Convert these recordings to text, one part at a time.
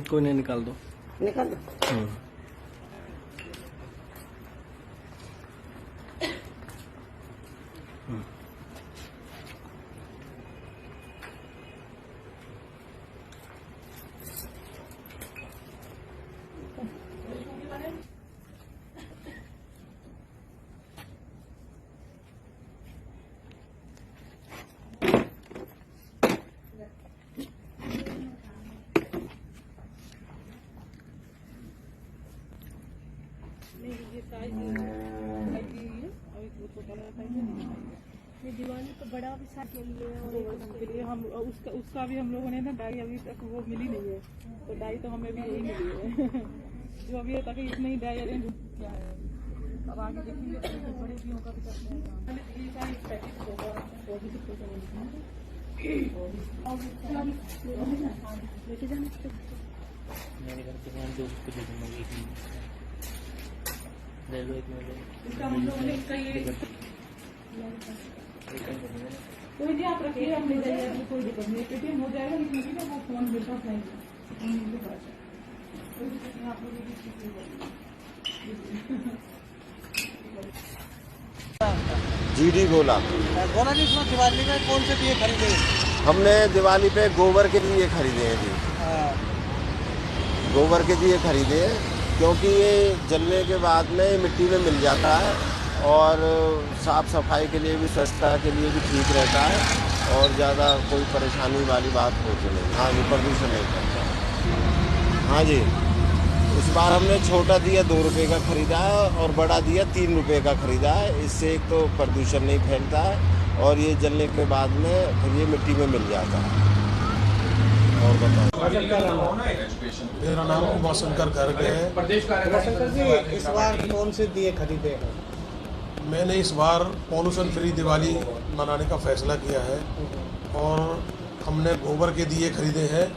कोई नहीं, निकाल दो। निकाल दो। दिवाली तो बड़ा विशाल के लिए और के लिए हम उसका भी हम लोगों ने ना डाई अभी तक वो मिली नहीं है, तो डाई तो हमें भी यही मिली है जो अभी तक इतना ही डाई अरेंज किया है। अब आगे देखेंगे तो बड़े भी होगा भी करते हैं। मेरे घर के वहाँ दोस्त को दे दूँगा, ले लो, एक मिनट। कोई नहीं, आप रखिए, हम ले जाइए, कोई दिक्कत नहीं, पेटीएम हो जाएगा, लेकिन वो फोन मेरे पास नहीं जीडी गोला। गोला जी, इसमें दिवाली में कौन से दिए खरीदे? हमने दिवाली पे गोबर के दिए खरीदे हैं जी। गोबर के दिए खरीदे हैं क्योंकि ये जलने के बाद में मिट्टी में मिल जाता है और साफ़ सफाई के लिए भी, स्वच्छता के लिए भी ठीक रहता है और ज़्यादा कोई परेशानी वाली बात होती नहीं। हाँ जी, प्रदूषण नहीं करता। हाँ जी, इस बार हमने छोटा दिया 2 रुपये का ख़रीदा है और बड़ा दिया 3 रुपये का ख़रीदा है। इससे एक तो प्रदूषण नहीं फैलता है और ये जलने के बाद में फिर ये मिट्टी में मिल जाता है। और बताओ। मेरा नाम उमाशंकर गर्ग है। उमाशंकर जी, इस बार कौन से दिए खरीदे हैं? मैंने इस बार पॉल्यूशन फ्री दिवाली मनाने का फैसला किया है और हमने गोबर के दिए खरीदे हैं।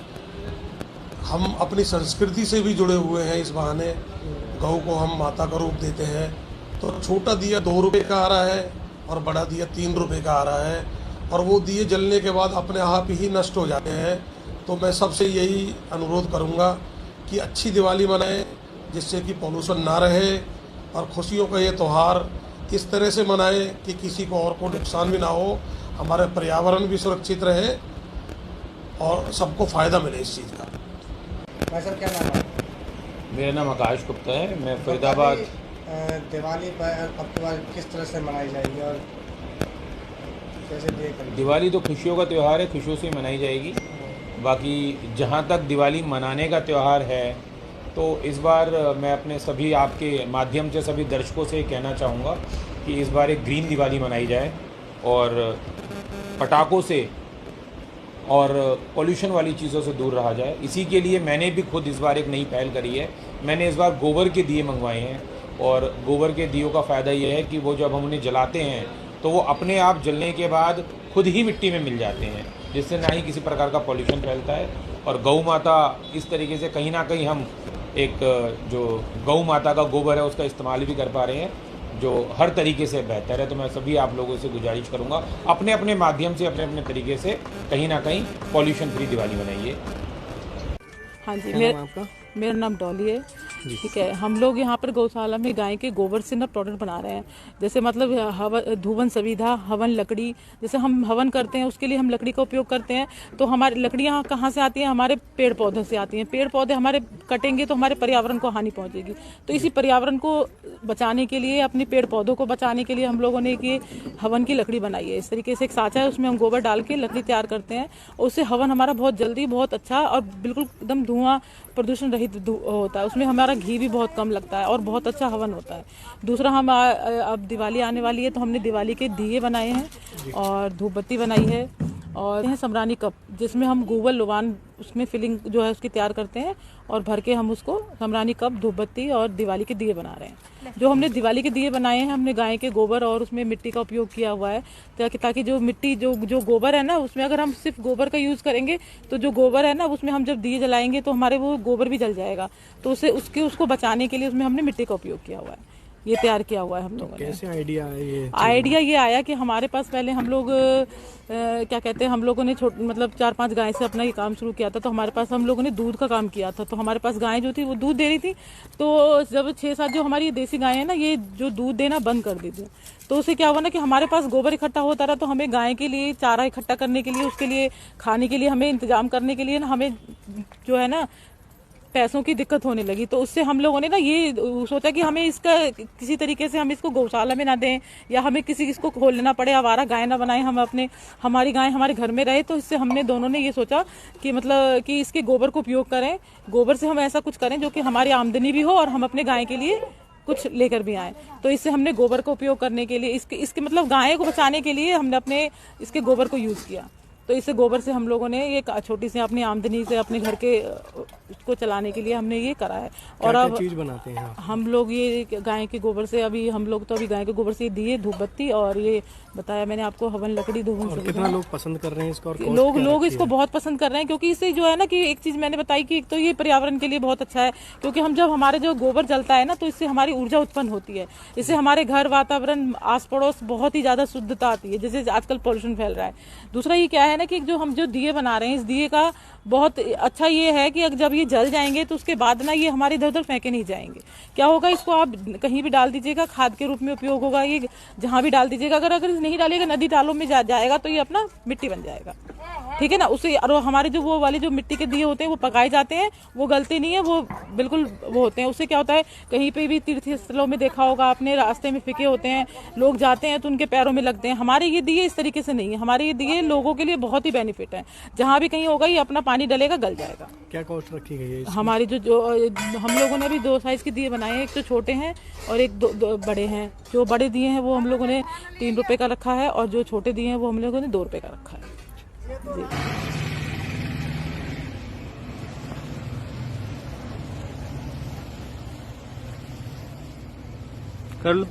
हम अपनी संस्कृति से भी जुड़े हुए हैं। इस बहाने गौ को हम माता का रूप देते हैं। तो छोटा दिया 2 रुपये का आ रहा है और बड़ा दिया 3 रुपये का आ रहा है और वो दिए जलने के बाद अपने आप ही नष्ट हो जाते हैं। तो मैं सबसे यही अनुरोध करूंगा कि अच्छी दिवाली मनाएं, जिससे कि पॉल्यूशन ना रहे और खुशियों का ये त्यौहार इस तरह से मनाएं कि किसी को और को नुकसान भी ना हो, हमारे पर्यावरण भी सुरक्षित रहे और सबको फ़ायदा मिले इस चीज़ का। भाई सर, क्या नाम है? मेरा नाम आकाश गुप्ता है, मैं फरीदाबाद। दिवाली पर अब की बार किस तरह से मनाई जाएगी और कैसे दिए करेंगे? दिवाली तो खुशियों का त्यौहार है, खुशियों से मनाई जाएगी। बाकी जहाँ तक दिवाली मनाने का त्यौहार है तो इस बार मैं अपने सभी आपके माध्यम से सभी दर्शकों से कहना चाहूँगा कि इस बार एक ग्रीन दिवाली मनाई जाए और पटाखों से और पॉल्यूशन वाली चीज़ों से दूर रहा जाए। इसी के लिए मैंने भी खुद इस बार एक नई पहल करी है। मैंने इस बार गोबर के दिए मंगवाए हैं और गोबर के दियों का फ़ायदा ये है कि वो जब हम उन्हें जलाते हैं तो वो अपने आप जलने के बाद खुद ही मिट्टी में मिल जाते हैं, जिससे ना ही किसी प्रकार का पॉल्यूशन फैलता है। और गौ माता इस तरीके से कहीं ना कहीं हम एक जो गौ माता का गोबर है उसका इस्तेमाल भी कर पा रहे हैं, जो हर तरीके से बेहतर है। तो मैं सभी आप लोगों से गुजारिश करूंगा, अपने अपने माध्यम से, अपने अपने तरीके से कहीं ना कहीं पॉल्यूशन फ्री दिवाली बनाइए। हाँ जी, मेरा नाम डॉली है। ठीक है, हम लोग यहाँ पर गौशाला में गाय के गोबर से ना प्रोडक्ट बना रहे हैं। जैसे मतलब हवन, धुवन सविधा, हवन लकड़ी, जैसे हम हवन करते हैं उसके लिए हम लकड़ी का उपयोग करते हैं। तो हमारी लकड़ियाँ कहाँ से आती हैं? हमारे पेड़ पौधों से आती हैं। पेड़ पौधे हमारे कटेंगे तो हमारे पर्यावरण को हानि पहुँचेगी। तो इसी पर्यावरण को बचाने के लिए, अपने पेड़ पौधों को बचाने के लिए हम लोगों ने ये हवन की लकड़ी बनाई है। इस तरीके से एक साँचा है, उसमें हम गोबर डाल के लकड़ी तैयार करते हैं। उससे हवन हमारा बहुत जल्दी, बहुत अच्छा और बिल्कुल एकदम धुआं प्रदूषण रहित होता है। उसमें हमारा घी भी बहुत कम लगता है और बहुत अच्छा हवन होता है। दूसरा, हम अब दिवाली आने वाली है तो हमने दिवाली के दिए बनाए हैं और धूप बत्ती बनाई है और है समरानी कप, जिसमें हम गोबर लोवान उसमें फिलिंग जो है उसकी तैयार करते हैं और भर के हम उसको समरानी कप, धूपबत्ती और दिवाली के दिए बना रहे हैं। जो हमने दिवाली के दिए बनाए हैं, हमने गाय के गोबर और उसमें मिट्टी का उपयोग किया हुआ है, ताकि जो मिट्टी जो गोबर है ना, उसमें अगर हम सिर्फ गोबर का यूज करेंगे तो जो गोबर है ना, उसमें हम जब दिए जलाएंगे तो हमारे वो गोबर भी जल जाएगा, तो उसको बचाने के लिए उसमें हमने मिट्टी का उपयोग किया हुआ है। ये तैयार किया हुआ है हम लोगों ने। कैसे आइडिया है आइडिया ये आया कि हमारे पास पहले हम लोग क्या कहते हैं, हम लोगों ने मतलब 4-5 गाय से अपना ये काम शुरू किया था। तो हमारे पास हम लोगों ने दूध का काम किया था, तो हमारे पास गाय जो थी वो दूध दे रही थी। तो जब 6-7 जो हमारी देसी गाय है ना, ये जो दूध देना बंद कर दी थी, तो उससे क्या हुआ ना कि हमारे पास गोबर इकट्ठा होता रहा। तो हमें गाय के लिए चारा इकट्ठा करने के लिए, उसके लिए खाने के लिए, हमें इंतजाम करने के लिए ना, हमें जो है ना पैसों की दिक्कत होने लगी। तो उससे हम लोगों ने ना ये सोचा कि हमें इसका किसी तरीके से हम इसको गौशाला में ना दें, या हमें किसी इसको खोल लेना पड़े, आवारा गाय ना बनाएं, हम हमारी गाय हमारे घर में रहे। तो इससे हमने दोनों ने ये सोचा कि मतलब कि इसके गोबर को उपयोग करें, गोबर से हम ऐसा कुछ करें जो कि हमारी आमदनी भी हो और हम अपने गाय के लिए कुछ लेकर भी आए। तो इससे हमने गोबर का उपयोग करने के लिए, इसके मतलब गाय को बचाने के लिए हमने अपने इसके गोबर को यूज किया। तो इससे गोबर से हम लोगों ने एक छोटी सी अपनी आमदनी से अपने घर के उसको चलाने के लिए हमने ये करा है। और अब चीज बनाते हैं हम लोग ये गाय के गोबर से अभी हम लोग तो अभी गाय के गोबर से दिए, धूपबत्ती और ये बताया मैंने आपको हवन लकड़ी, कितना लोग पसंद कर रहे हैं इसको? और लोग इसको बहुत पसंद कर रहे हैं, क्योंकि इससे जो है ना कि एक चीज मैंने बताई कि एक तो ये पर्यावरण के लिए बहुत अच्छा है, क्योंकि हम जब हमारे जो गोबर जलता है ना, तो इससे हमारी ऊर्जा उत्पन्न होती है। इससे हमारे घर, वातावरण, आस पड़ोस बहुत ही ज्यादा शुद्धता आती है, जैसे आजकल पॉल्यूशन फैल रहा है। दूसरा ये क्या है ना कि जो हम जो दिए बना रहे हैं, इस दिए का बहुत अच्छा ये है कि जब ये जल जाएंगे तो उसके बाद ना ये हमारे इधर उधर फेंके नहीं जाएंगे। क्या होगा, इसको आप कहीं भी डाल दीजिएगा, खाद के रूप में उपयोग होगा। ये जहां भी डाल दीजिएगा, अगर नहीं डालिएगा, नदी तालों में जाएगा तो ये अपना मिट्टी बन जाएगा, ठीक है ना। उससे और हमारे जो वो वाले जो मिट्टी के दिए होते हैं वो पकाए जाते हैं, वो गलते नहीं है, वो बिल्कुल वो होते हैं। उससे क्या होता है, कहीं पे भी तीर्थ स्थलों में देखा होगा आपने, रास्ते में फिके होते हैं, लोग जाते हैं तो उनके पैरों में लगते हैं। हमारे ये दिए इस तरीके से नहीं है, हमारे ये दिए लोगों के लिए बहुत ही बेनिफिट है। जहां भी कहीं होगा ये अपना पानी डलेगा, गल जाएगा। क्या कॉस्ट रखी गई है? हमारी जो हम लोगों ने अभी 2 साइज के दिए बनाए हैं, एक तो छोटे हैं और एक दो बड़े हैं। जो बड़े दिए हैं वो हम लोगों ने 3 रुपए का रखा है, और जो छोटे दिए हैं वो हम लोगों ने 2 रुपए का रखा है जी। कर लो।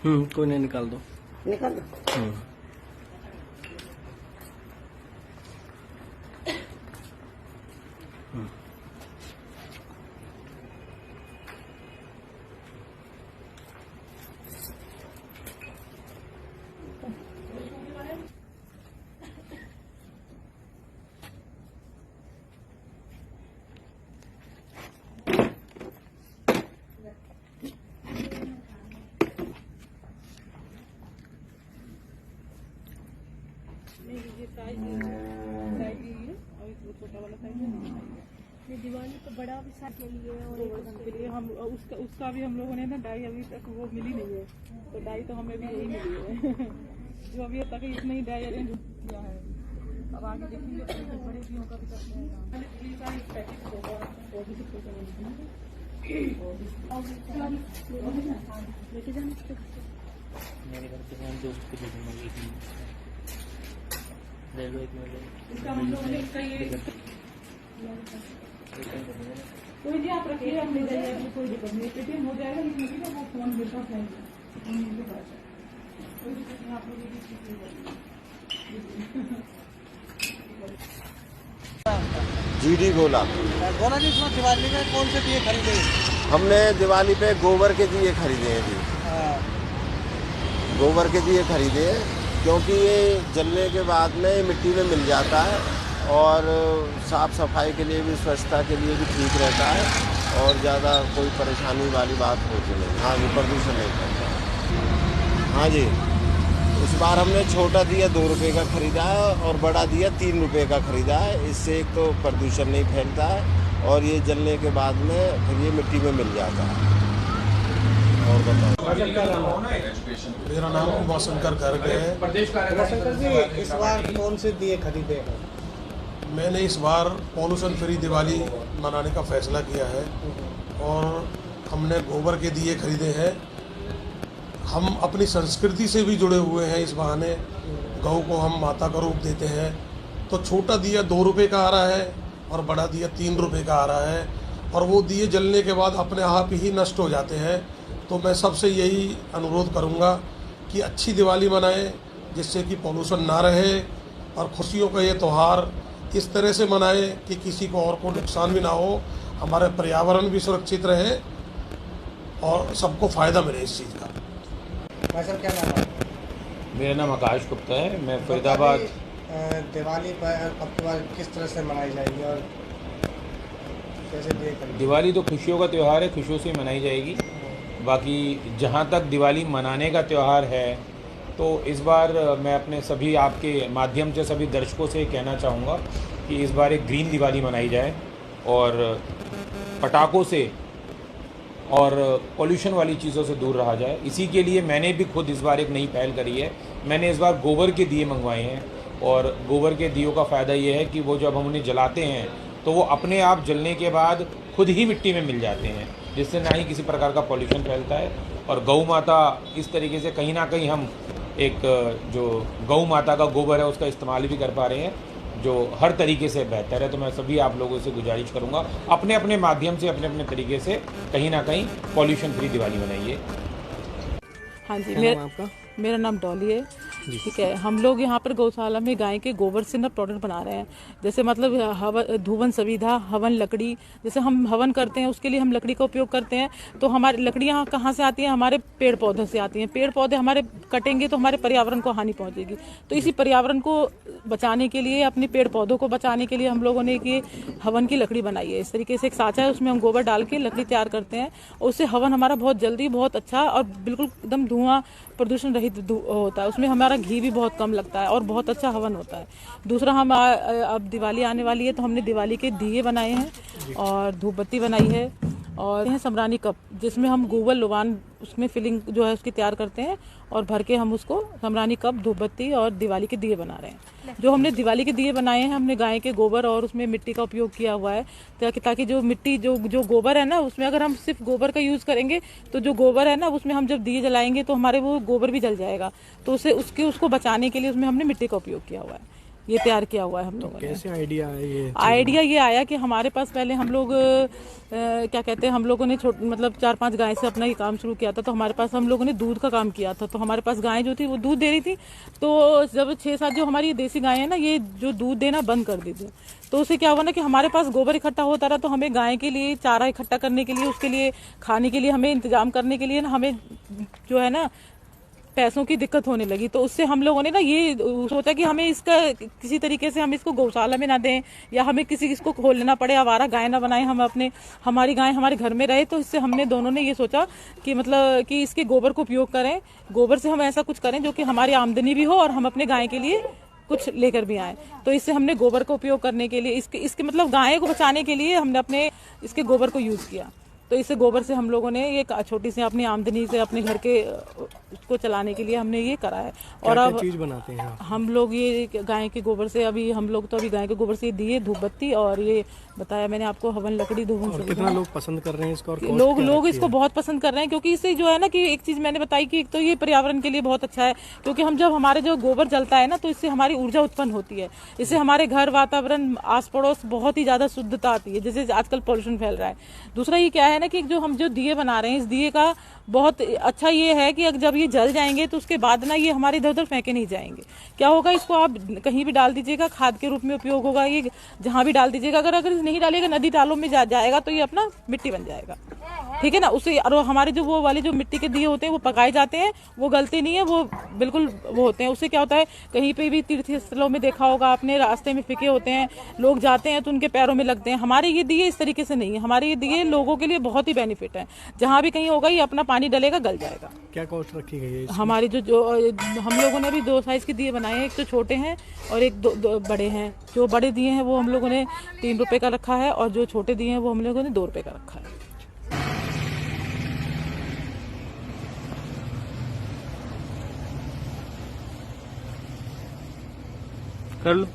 कोई नहीं, निकाल दो। निकाल दो। ये दिवाली तो बड़ा विशाल के लिए और के लिए हम उसका भी हम लोगों ने ना डाई अभी तक वो मिली नहीं है, तो डाई तो हमें भी यही मिली है जो अभी तक इतना ही डाई अरेंज किया है। अब आगे देखेंगे बड़े दियों का भी करते हैं। लेके जाना मेरे घर पे हम दोस्त को दे दूंगा, ले लो एक मिनट। कोई नहीं, आप रखिए, हम ले जाइए, कोई दिक्कत नहीं। पेटीएम हो जाएगा, लेकिन अभी ना वो फोन मेरे पास है, कोई दिक्कत नहीं, आप लोग जीडी गोला। गोला जी, इसमें दिवाली में कौन से दिए खरीदे? हमने दिवाली पे गोबर के दिए खरीदे हैं जी। गोबर के दिए खरीदे हैं क्योंकि ये जलने के बाद में मिट्टी में मिल जाता है और साफ़ सफाई के लिए भी, स्वच्छता के लिए भी ठीक रहता है और ज़्यादा कोई परेशानी वाली बात होती नहीं। हाँ जी, प्रदूषण नहीं करता। हाँ जी, इस बार हमने छोटा दिया 2 रुपये का ख़रीदा है और बड़ा दिया 3 रुपये का ख़रीदा है। इससे एक तो प्रदूषण नहीं फैलता है और ये जलने के बाद में फिर ये मिट्टी में मिल जाता है। और बताओ। मेरा नाम उमाशंकर गर्ग है। शंकर जी, इस बार कौन से दिए खरीदे हैं? मैंने इस बार पॉल्यूशन फ्री दिवाली मनाने का फैसला किया है और हमने गोबर के दिए खरीदे हैं। हम अपनी संस्कृति से भी जुड़े हुए हैं। इस बहाने गौ को हम माता का रूप देते हैं। तो छोटा दिया 2 रुपये का आ रहा है और बड़ा दिया 3 रुपये का आ रहा है और वो दिए जलने के बाद अपने आप ही नष्ट हो जाते हैं। तो मैं सबसे यही अनुरोध करूँगा कि अच्छी दिवाली मनाएं, जिससे कि पॉल्यूशन ना रहे और खुशियों का ये त्यौहार इस तरह से मनाएं कि किसी को और को नुकसान भी ना हो, हमारे पर्यावरण भी सुरक्षित रहे और सबको फ़ायदा मिले इस चीज़ का। भाई साहब, क्या नाम है? मेरा नाम आकाश गुप्ता है, मैं फरीदाबाद। दिवाली पर अब की बार किस तरह से मनाई जाएगी और कैसे दिए खरीदे? दिवाली तो खुशियों का त्यौहार है, खुशियों से मनाई जाएगी। बाकी जहाँ तक दिवाली मनाने का त्यौहार है, तो इस बार मैं अपने सभी आपके माध्यम से सभी दर्शकों से कहना चाहूँगा कि इस बार एक ग्रीन दिवाली मनाई जाए और पटाखों से और पॉल्यूशन वाली चीज़ों से दूर रहा जाए। इसी के लिए मैंने भी खुद इस बार एक नई पहल करी है। मैंने इस बार गोबर के दिए मंगवाए हैं और गोबर के दियों का फ़ायदा ये है कि वो जब हम उन्हें जलाते हैं तो वो अपने आप जलने के बाद खुद ही मिट्टी में मिल जाते हैं, जिससे ना ही किसी प्रकार का पॉल्यूशन फैलता है। और गौ माता इस तरीके से कहीं ना कहीं हम एक जो गौ माता का गोबर है उसका इस्तेमाल भी कर पा रहे हैं, जो हर तरीके से बेहतर है। तो मैं सभी आप लोगों से गुजारिश करूंगा, अपने अपने माध्यम से, अपने अपने तरीके से कहीं ना कहीं पॉल्यूशन फ्री दिवाली मनाइए। हाँ जी, क्या नाम है आपका? मेरा नाम डॉली है। ठीक है, हम लोग यहाँ पर गौशाला में गाय के गोबर से ना प्रोडक्ट बना रहे हैं। जैसे मतलब धुवन सविधा, हवन लकड़ी, जैसे हम हवन करते हैं उसके लिए हम लकड़ी का उपयोग करते हैं। तो हमारी लकड़ियाँ कहाँ से आती हैं? हमारे पेड़ पौधों से आती हैं। पेड़ पौधे हमारे कटेंगे तो हमारे पर्यावरण को हानि पहुँचेगी। तो इसी पर्यावरण को बचाने के लिए, अपने पेड़ पौधों को बचाने के लिए हम लोगों ने ये हवन की लकड़ी बनाई है। इस तरीके से एक साँचा है, उसमें हम गोबर डाल के लकड़ी तैयार करते हैं। उससे हवन हमारा बहुत जल्दी, बहुत अच्छा और बिल्कुल एकदम धुआं प्रदूषण रहित होता है। उसमें हमारा घी भी बहुत कम लगता है और बहुत अच्छा हवन होता है। दूसरा, हम अब दिवाली आने वाली है तो हमने दिवाली के दिए बनाए हैं और धूप बत्ती बनाई है और हैं समरानी कप, जिसमें हम गोबर लोबान उसमें फिलिंग जो है उसकी तैयार करते हैं और भर के हम उसको समरानी कप, धूप बत्ती और दिवाली के दिए बना रहे हैं। जो हमने दिवाली के दिए बनाए हैं, हमने गाय के गोबर और उसमें मिट्टी का उपयोग किया हुआ है, ताकि जो मिट्टी जो गोबर है ना, उसमें अगर हम सिर्फ गोबर का यूज़ करेंगे तो जो गोबर है ना, उसमें हम जब दिए जलाएंगे तो हमारे वो गोबर भी जल जाएगा। तो उसको बचाने के लिए उसमें हमने मिट्टी का उपयोग किया हुआ है। ये तैयार किया हुआ है हम लोगों ने। कैसे आइडिया है ये? आइडिया ये आया कि हमारे पास पहले हम लोग क्या कहते हैं, हम लोगों ने मतलब 4-5 गाय से अपना ये काम शुरू किया था। तो हमारे पास हम लोगों ने दूध का काम किया था। तो हमारे पास गाय जो थी वो दूध दे रही थी। तो जब 6-7 जो हमारी देसी गाय है ना, ये जो दूध देना बंद कर दी थी, तो उससे क्या हुआ ना कि हमारे पास गोबर इकट्ठा होता रहा। तो हमें गाय के लिए चारा इकट्ठा करने के लिए, उसके लिए खाने के लिए, हमें इंतजाम करने के लिए ना, हमें जो है ना पैसों की दिक्कत होने लगी। तो उससे हम लोगों ने ना ये सोचा कि हमें इसका किसी तरीके से हम इसको गौशाला में ना दें, या हमें किसी इसको खोलना पड़े, आवारा गाय ना बनाएं, हम हमारी गाय हमारे घर में रहे। तो इससे हमने दोनों ने ये सोचा कि मतलब कि इसके गोबर को उपयोग करें, गोबर से हम ऐसा कुछ करें जो कि हमारी आमदनी भी हो और हम अपने गाय के लिए कुछ लेकर भी आए। तो इससे हमने गोबर का उपयोग करने के लिए, इसके मतलब गाय को बचाने के लिए हमने अपने इसके गोबर को यूज किया। तो इससे गोबर से हम लोगों ने ये छोटी सी अपनी आमदनी से अपने घर के को चलाने के लिए हमने ये करा है। और अब चीज बनाते हैं हम लोग ये गाय के गोबर से अभी हम लोग तो अभी गाय के गोबर से दिए, धूप बत्ती, और ये बताया मैंने आपको हवन लकड़ी, धूप। कितना लोग पसंद कर रहे हैं इसको? और लोग इसको बहुत पसंद कर रहे हैं, क्योंकि इससे जो है ना कि एक चीज मैंने बताई कि एक तो ये पर्यावरण के लिए बहुत अच्छा है, क्योंकि हम जब हमारे जो गोबर जलता है ना, तो इससे हमारी ऊर्जा उत्पन्न होती है। इससे हमारे घर, वातावरण, आस पड़ोस बहुत ही ज्यादा शुद्धता आती है, जैसे आजकल पॉल्यूशन फैल रहा है। दूसरा ये क्या है ना कि जो हम जो दिए बना रहे हैं, इस दिए का बहुत अच्छा ये है कि जब ये जल जाएंगे तो उसके बाद ना ये हमारे इधर उधर फेंके नहीं जाएंगे। क्या होगा, इसको आप कहीं भी डाल दीजिएगा, खाद के रूप में उपयोग होगा। ये जहां भी डाल दीजिएगा, अगर नहीं डालिएगा, नदी तालों में जाएगा तो ये अपना मिट्टी बन जाएगा, ठीक है ना। उससे और हमारे जो वो वाले जो मिट्टी के दिए होते हैं वो पकाए जाते हैं, वो गलते नहीं है, वो बिल्कुल वो होते हैं। उससे क्या होता है, कहीं पे भी तीर्थ स्थलों में देखा होगा आपने, रास्ते में फिके होते हैं, लोग जाते हैं तो उनके पैरों में लगते हैं। हमारे ये दिए इस तरीके से नहीं है, हमारे ये दिए लोगों के लिए बहुत ही बेनिफिट है। जहां भी कहीं होगा ये अपना पानी डलेगा, गल जाएगा। क्या कॉस्ट रखी गई है? हमारी जो हम लोगों ने अभी 2 साइज के दिए बनाए हैं, एक तो छोटे हैं और एक दो बड़े हैं। जो बड़े दिए हैं वो हम लोगों ने 3 रुपए का रखा है, और जो छोटे दिए हैं वो हम लोगों ने 2 रुपए का रखा है। कर लो।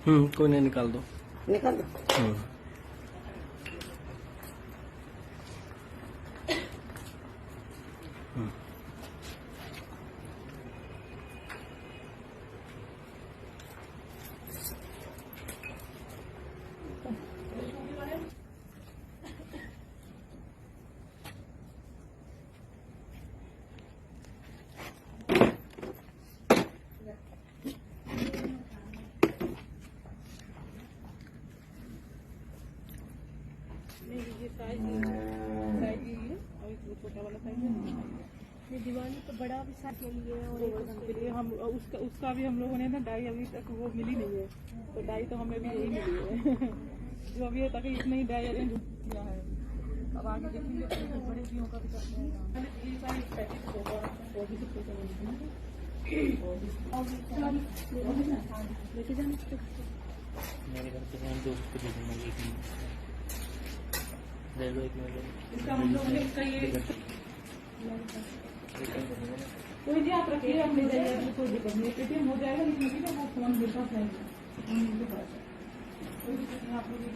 कोई नहीं, निकाल दो। निकाल दो। साल के लिए और के लिए हम उसका भी हम लोगों ने ना डाई अभी तक वो मिली नहीं है, तो डाई तो हमें भी यही मिली है जो अभी तक इतना ही डाई अरेंज किया है। अब आगे देखेंगे तो बड़े दियों का भी करते हैं। लेके जाना मेरे घर पे मैं दोस्त को दे दूंगा, एक मिनट दे दो, एक मिनट इसका हम लोगों ने इसका ये कोई नहीं, आप रखिए, हम ले जाइए, कोई दिक्कत नहीं, पेटीएम हो जाएगा, लेकिन अभी ना वो फोन मेरे पास नहीं है, कोई दिक्कत नहीं, आप लोग ये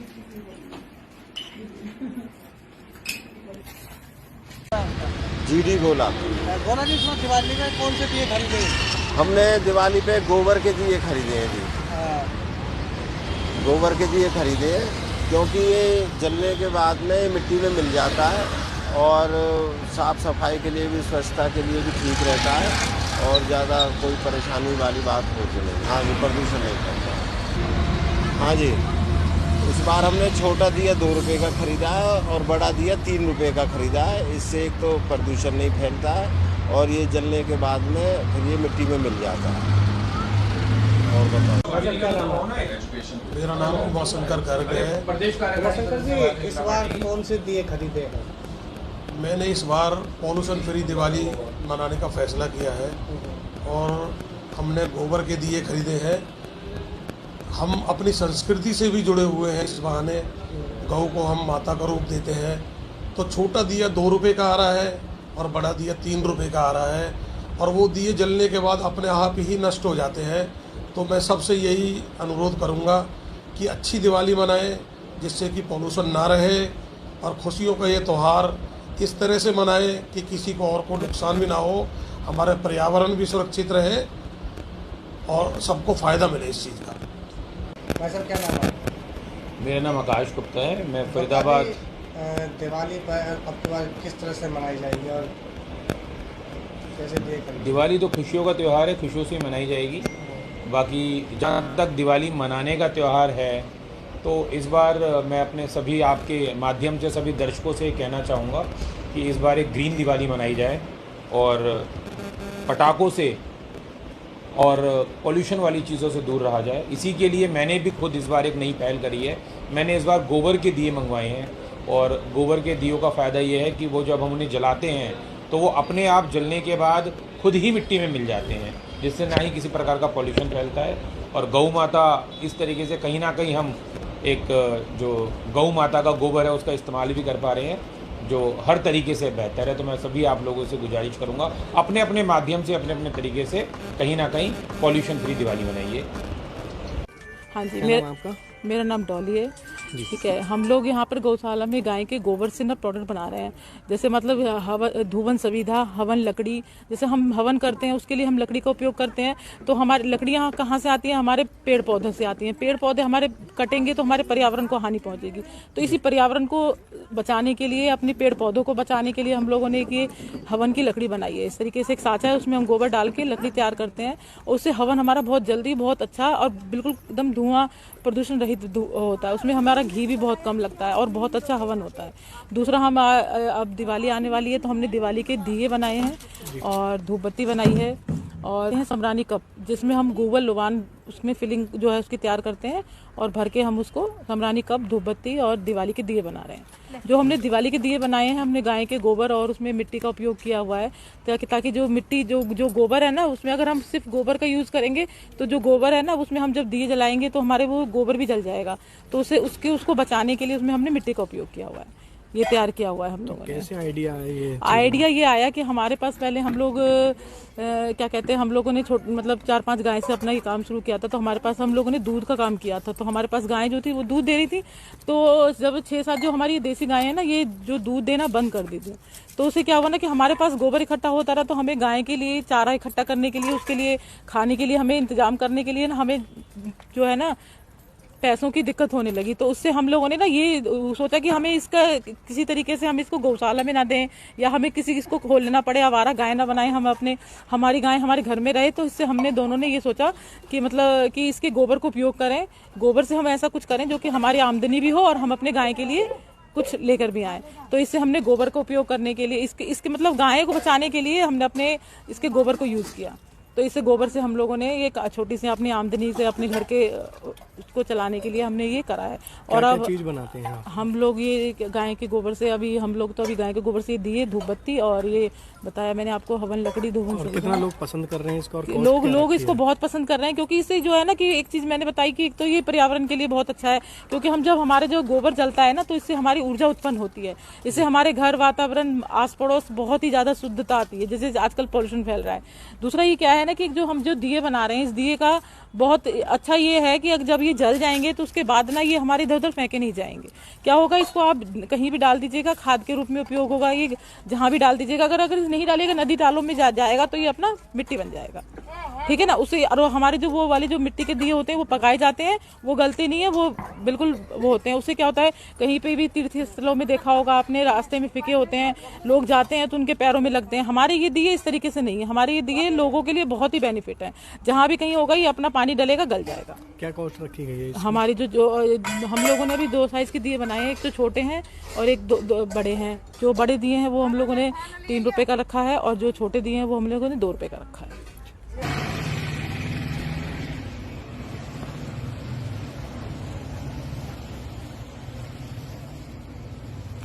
जीडी गोला। बोला जी, इसमें दिवाली में कौन से दिए खरीदे? हमने दिवाली पे गोबर के दिए खरीदे हैं जी। गोबर के दिए खरीदे हैं क्योंकि ये जलने के बाद में मिट्टी में मिल जाता है और साफ़ सफाई के लिए भी, स्वच्छता के लिए भी ठीक रहता है और ज़्यादा कोई परेशानी वाली बात होती नहीं। हाँ जी, प्रदूषण नहीं करता। हाँ जी, इस बार हमने छोटा दिया 2 रुपये का ख़रीदा है और बड़ा दिया 3 रुपये का ख़रीदा है। इससे एक तो प्रदूषण नहीं फैलता है और ये जलने के बाद में फिर ये मिट्टी में मिल जाता है। और बताओ। मेरा नाम उमाशंकर गर्ग है। शंकर जी, इस बार कौन से दिए खरीदे हैं? मैंने इस बार पॉल्यूशन फ्री दिवाली मनाने का फैसला किया है और हमने गोबर के दिए खरीदे हैं। हम अपनी संस्कृति से भी जुड़े हुए हैं। इस बहाने गौ को हम माता का रूप देते हैं। तो छोटा दिया 2 रुपये का आ रहा है और बड़ा दिया 3 रुपये का आ रहा है और वो दिए जलने के बाद अपने आप ही नष्ट हो जाते हैं। तो मैं सबसे यही अनुरोध करूंगा कि अच्छी दिवाली मनाएं, जिससे कि पॉल्यूशन ना रहे और खुशियों का ये त्यौहार इस तरह से मनाएं कि किसी को और को नुकसान भी ना हो, हमारे पर्यावरण भी सुरक्षित रहे और सबको फ़ायदा मिले इस चीज़ का। भाई सर, क्या नाम है? मेरा नाम आकाश गुप्ता है, मैं फरीदाबाद। दिवाली पर अब की बार किस तरह से मनाई जाएगी और कैसे दिए खरीदे? दिवाली तो खुशियों का त्यौहार है, खुशियों से मनाई जाएगी। बाकी जहाँ तक दिवाली मनाने का त्यौहार है, तो इस बार मैं अपने सभी आपके माध्यम से सभी दर्शकों से कहना चाहूँगा कि इस बार एक ग्रीन दिवाली मनाई जाए और पटाखों से और पॉल्यूशन वाली चीज़ों से दूर रहा जाए। इसी के लिए मैंने भी खुद इस बार एक नई पहल करी है। मैंने इस बार गोबर के दिए मंगवाए हैं और गोबर के दियों का फ़ायदा ये है कि वो जब हम उन्हें जलाते हैं तो वो अपने आप जलने के बाद खुद ही मिट्टी में मिल जाते हैं, जिससे ना ही किसी प्रकार का पॉल्यूशन फैलता है। और गौ माता इस तरीके से कहीं ना कहीं हम एक जो गौ माता का गोबर है उसका इस्तेमाल भी कर पा रहे हैं, जो हर तरीके से बेहतर है। तो मैं सभी आप लोगों से गुजारिश करूंगा, अपने अपने माध्यम से, अपने अपने तरीके से कहीं ना कहीं पॉल्यूशन फ्री दिवाली मनाइए। हाँ जी, क्या नाम है आपका? मेरा नाम डॉली है। ठीक है, हम लोग यहाँ पर गौशाला में गाय के गोबर से ना प्रोडक्ट बना रहे हैं। जैसे मतलब धुवन सविधा, हवन लकड़ी, जैसे हम हवन करते हैं उसके लिए हम लकड़ी का उपयोग करते हैं। तो हमारी लकड़ियाँ कहाँ से आती हैं? हमारे पेड़ पौधों से आती हैं। पेड़ पौधे हमारे कटेंगे तो हमारे पर्यावरण को हानि पहुँचेगी। तो इसी पर्यावरण को बचाने के लिए, अपने पेड़ पौधों को बचाने के लिए हम लोगों ने ये हवन की लकड़ी बनाई है। इस तरीके से एक साँचा है, उसमें हम गोबर डाल के लकड़ी तैयार करते हैं और उससे हवन हमारा बहुत जल्दी, बहुत अच्छा और बिल्कुल एकदम धुआं प्रदूषण रहित होता है। उसमें हमारा घी भी बहुत कम लगता है और बहुत अच्छा हवन होता है। दूसरा, हम अब दिवाली आने वाली है तो हमने दिवाली के दिए बनाए हैं और धूप बत्ती बनाई है और समरानी कप, जिसमें हम गोबर लोवान उसमें फिलिंग जो है उसकी तैयार करते हैं और भर के हम उसको समरानी कप, धूप बत्ती और दिवाली के दिए बना रहे हैं। जो हमने दिवाली के दिए बनाए हैं, हमने गाय के गोबर और उसमें मिट्टी का उपयोग किया हुआ है ताकि जो मिट्टी जो गोबर है ना, उसमें अगर हम सिर्फ गोबर का यूज़ करेंगे तो जो गोबर है ना, उसमें हम जब दिए जलाएंगे तो हमारे वो गोबर भी जल जाएगा। तो उसको बचाने के लिए उसमें हमने मिट्टी का उपयोग किया हुआ है। ये तैयार किया हुआ है हम लोगों ने। कैसे आइडिया है? आइडिया ये आया कि हमारे पास पहले हम लोग क्या कहते हैं, हम लोगों ने मतलब 4-5 गाय से अपना ये काम शुरू किया था। तो हमारे पास हम लोगों ने दूध का काम किया था। तो हमारे पास गाय जो थी वो दूध दे रही थी। तो जब 6-7 जो हमारी देसी गाय है ना, ये जो दूध देना बंद कर दी थी, तो उससे क्या हुआ ना कि हमारे पास गोबर इकट्ठा होता रहा। तो हमें गाय के लिए चारा इकट्ठा करने के लिए, उसके लिए खाने के लिए हमें इंतजाम करने के लिए ना, हमें जो है ना पैसों की दिक्कत होने लगी। तो उससे हम लोगों ने ना ये सोचा कि हमें इसका किसी तरीके से हम इसको गौशाला में ना दें या हमें इसको खोल लेना पड़े, आवारा गाय ना बनाएं, हम हमारी गाय हमारे घर में रहे। तो इससे हमने दोनों ने ये सोचा कि मतलब कि इसके गोबर को उपयोग करें, गोबर से हम ऐसा कुछ करें जो कि हमारी आमदनी भी हो और हम अपने गाय के लिए कुछ लेकर भी आए। तो इससे हमने गोबर का उपयोग करने के लिए इसके मतलब गाय को बचाने के लिए हमने अपने इसके गोबर को यूज किया। तो इससे गोबर से हम लोगों ने ये छोटी सी अपनी आमदनी से अपने घर के उसको चलाने के लिए हमने ये करा है। और अब चीज बनाते हैं हम लोग ये गाय के गोबर से अभी हम लोग तो अभी गाय के गोबर से दिए, धूप बत्ती और ये बताया मैंने आपको हवन लकड़ी धूप। कितना लोग पसंद कर रहे हैं इसको? और लोग इसको बहुत पसंद कर रहे हैं क्योंकि इससे जो है ना कि एक चीज मैंने बताई कि एक तो ये पर्यावरण के लिए बहुत अच्छा है, क्योंकि हम जब हमारे जो गोबर जलता है ना तो इससे हमारी ऊर्जा उत्पन्न होती है। इससे हमारे घर वातावरण आस पड़ोस बहुत ही ज्यादा शुद्धता आती है, जैसे आजकल पॉल्यूशन फैल रहा है। दूसरा ये क्या है ना कि जो हम जो दिए बना रहे हैं, इस दिए का बहुत अच्छा ये है कि जब ये जल जाएंगे तो उसके बाद ना ये हमारे इधर उधर फेंके नहीं जाएंगे। क्या होगा, इसको आप कहीं भी डाल दीजिएगा, खाद के रूप में उपयोग होगा, ये जहां भी डाल दीजिएगा। अगर नहीं डालिएगा नदी तालों में जाएगा तो ये अपना मिट्टी बन जाएगा, ठीक है ना। उससे और हमारे जो वो वाले जो मिट्टी के दिए होते हैं वो पकाए जाते हैं, वो गलते नहीं है, वो बिल्कुल वो होते हैं। उससे क्या होता है, कहीं पे भी तीर्थ स्थलों में देखा होगा आपने, रास्ते में फिके होते हैं, लोग जाते हैं तो उनके पैरों में लगते हैं। हमारे ये दिए इस तरीके से नहीं है, हमारे ये दिए लोगों के लिए बहुत ही बेनिफिट है। जहां भी कहीं होगा ये अपना पानी डलेगा, गल जाएगा। क्या कॉस्ट रखी गई है? हमारी जो हम लोगों ने अभी 2 साइज के दिए बनाए हैं, एक तो छोटे हैं और एक दो बड़े हैं। जो बड़े दिए हैं वो हम लोगों ने 3 रुपए का रखा है और जो छोटे दिए हैं वो हम लोगों ने 2 रुपए का रखा है।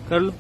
कर लो।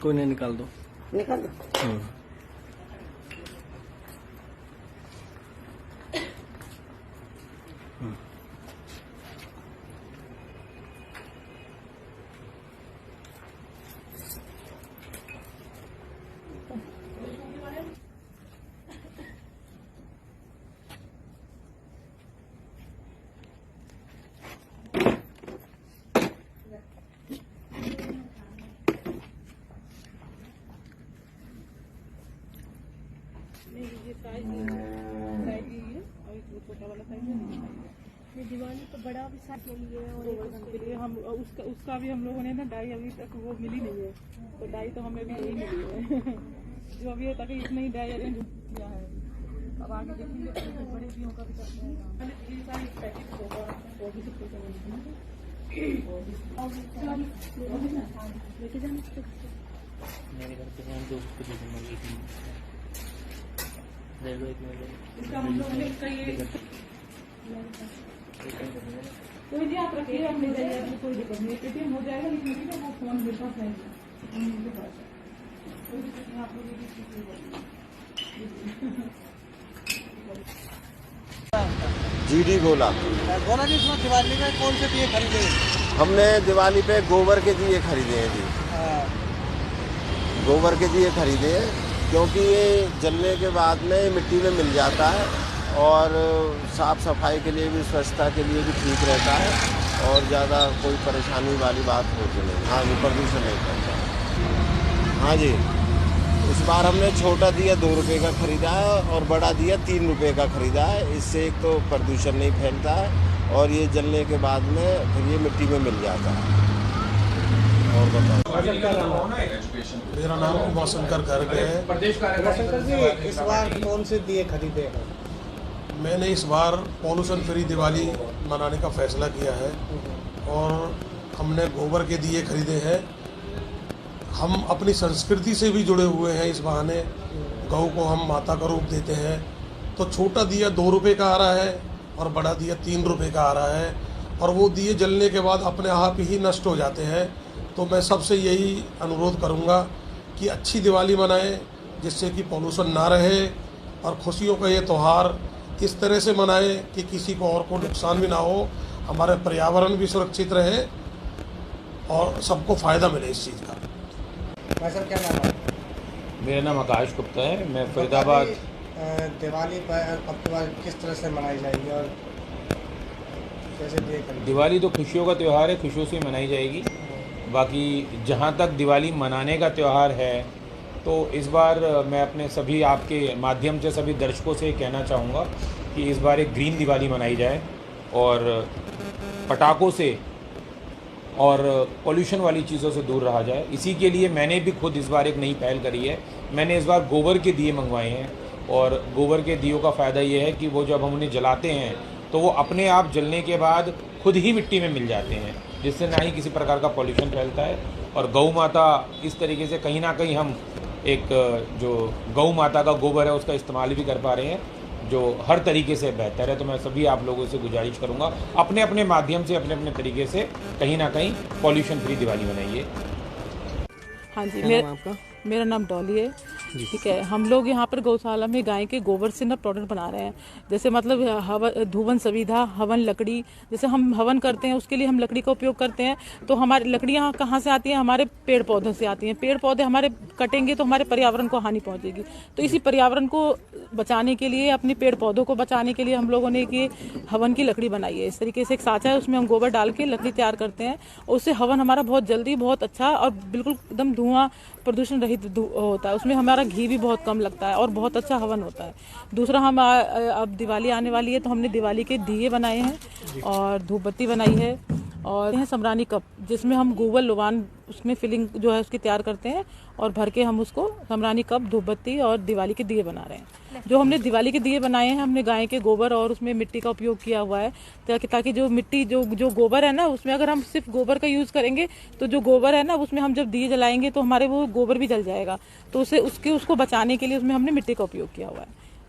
कोई नहीं, निकाल दो। निकाल दो। ये दिवाली तो बड़ा भी साथ के लिए और के लिए हम उसका भी हम लोगों ने ना डाई अभी तक वो मिली नहीं है, तो डाई तो हमें भी नहीं मिली है। जो अभी तक इसने ही डाई अरेंज किया है। अब आगे देखेंगे तो बड़े दियों का भी करते हैं। ये सारी पैकेट होगा वो भी लेके जाना मेरे घर पे दोस्त को दे दूंगा 1 मिनट। ले लो एक मिनट। इसका हम लोगों ने इसका ये कोई नहीं, आप रखिए, आप ले जाइए, आपको कोई दिक्कत नहीं, पेटीएम हो जाएगा, लेकिन अभी ना वो फोन मेरे पास है, मेरे पास है, कोई दिक्कत नहीं, आप लोग ये चीज़ जीडी गोला। गोला जी, इसमें दिवाली में कौन से दिए खरीदे? हमने दिवाली पे गोबर के दिए खरीदे हैं जी। गोबर के दिए खरीदे हैं क्योंकि ये जलने के बाद में मिट्टी में मिल जाता है और साफ़ सफाई के लिए भी, स्वच्छता के लिए भी ठीक रहता है और ज़्यादा कोई परेशानी वाली बात होती नहीं। हाँ जी, प्रदूषण नहीं करता। हाँ जी, इस बार हमने छोटा दिया 2 रुपये का ख़रीदा है और बड़ा दिया 3 रुपये का ख़रीदा है। इससे एक तो प्रदूषण नहीं फैलता है और ये जलने के बाद में फिर ये मिट्टी में मिल जाता है। और बताओ। मेरा नाम उमाशंकर गर्ग है। उमाशंकर जी, इस बार कौन से दिए खरीदे हैं? मैंने इस बार पॉल्यूशन फ्री दिवाली मनाने का फैसला किया है और हमने गोबर के दिए खरीदे हैं। हम अपनी संस्कृति से भी जुड़े हुए हैं। इस बहाने गौ को हम माता का रूप देते हैं। तो छोटा दिया 2 रुपये का आ रहा है और बड़ा दिया 3 रुपये का आ रहा है और वो दिए जलने के बाद अपने आप ही नष्ट हो जाते हैं। तो मैं सबसे यही अनुरोध करूंगा कि अच्छी दिवाली मनाएं, जिससे कि पॉल्यूशन ना रहे और खुशियों का ये त्यौहार इस तरह से मनाएं कि किसी को और को नुकसान भी ना हो, हमारे पर्यावरण भी सुरक्षित रहे और सबको फ़ायदा मिले इस चीज़ का। भाई साहब, क्या नाम है? मेरा नाम आकाश गुप्ता है, मैं फरीदाबाद। दिवाली पर अब की बार किस तरह से मनाई जाएगी और कैसे दिए खरीदे? दिवाली तो खुशियों का त्यौहार है, खुशियों से मनाई जाएगी। बाकी जहाँ तक दिवाली मनाने का त्यौहार है, तो इस बार मैं अपने सभी आपके माध्यम से सभी दर्शकों से कहना चाहूँगा कि इस बार एक ग्रीन दिवाली मनाई जाए और पटाखों से और पोल्यूशन वाली चीज़ों से दूर रहा जाए। इसी के लिए मैंने भी खुद इस बार एक नई पहल करी है। मैंने इस बार गोबर के दिए मंगवाए हैं और गोबर के दियों का फ़ायदा ये है कि वो जब हम उन्हें जलाते हैं तो वो अपने आप जलने के बाद खुद ही मिट्टी में मिल जाते हैं, जिससे ना ही किसी प्रकार का पॉल्यूशन फैलता है। और गौ माता इस तरीके से कहीं ना कहीं हम एक जो गौ माता का गोबर है उसका इस्तेमाल भी कर पा रहे हैं, जो हर तरीके से बेहतर है। तो मैं सभी आप लोगों से गुजारिश करूंगा, अपने अपने माध्यम से, अपने अपने तरीके से कहीं ना कहीं पॉल्यूशन फ्री दिवाली मनाइए। हाँ जी, मेरा नाम डॉली है। ठीक है, हम लोग यहाँ पर गौशाला में गाय के गोबर से ना प्रोडक्ट बना रहे हैं। जैसे मतलब हवन, धुवन सविधा, हवन लकड़ी, जैसे हम हवन करते हैं उसके लिए हम लकड़ी का उपयोग करते हैं। तो हमारी लकड़ियाँ कहाँ से आती हैं? हमारे पेड़ पौधों से आती हैं। पेड़ पौधे हमारे कटेंगे तो हमारे पर्यावरण को हानि पहुँचेगी। तो इसी पर्यावरण को बचाने के लिए, अपने पेड़ पौधों को बचाने के लिए हम लोगों ने ये हवन की लकड़ी बनाई है। इस तरीके से एक साँचा है, उसमें हम गोबर डाल के लकड़ी तैयार करते हैं। उससे हवन हमारा बहुत जल्दी, बहुत अच्छा और बिल्कुल एकदम धुआं प्रदूषण रहित होता है। उसमें हमारा घी भी बहुत कम लगता है और बहुत अच्छा हवन होता है। दूसरा, हम अब दिवाली आने वाली है तो हमने दिवाली के दिए बनाए हैं और धूप बत्ती बनाई है और यह समरानी कप, जिसमें हम गोबर लोवान उसमें फिलिंग जो है उसकी तैयार करते हैं और भर के हम उसको समरानी कप, धूप बत्ती और दिवाली के दिए बना रहे हैं। जो हमने दिवाली के दिए बनाए हैं, हमने गाय के गोबर और उसमें मिट्टी का उपयोग किया हुआ है, ताकि जो मिट्टी जो गोबर है ना, उसमें अगर हम सिर्फ गोबर का यूज़ करेंगे तो जो गोबर है ना, उसमें हम जब दिए जलाएंगे तो हमारे वो गोबर भी जल जाएगा। तो उसको बचाने के लिए उसमें हमने मिट्टी का उपयोग किया हुआ है,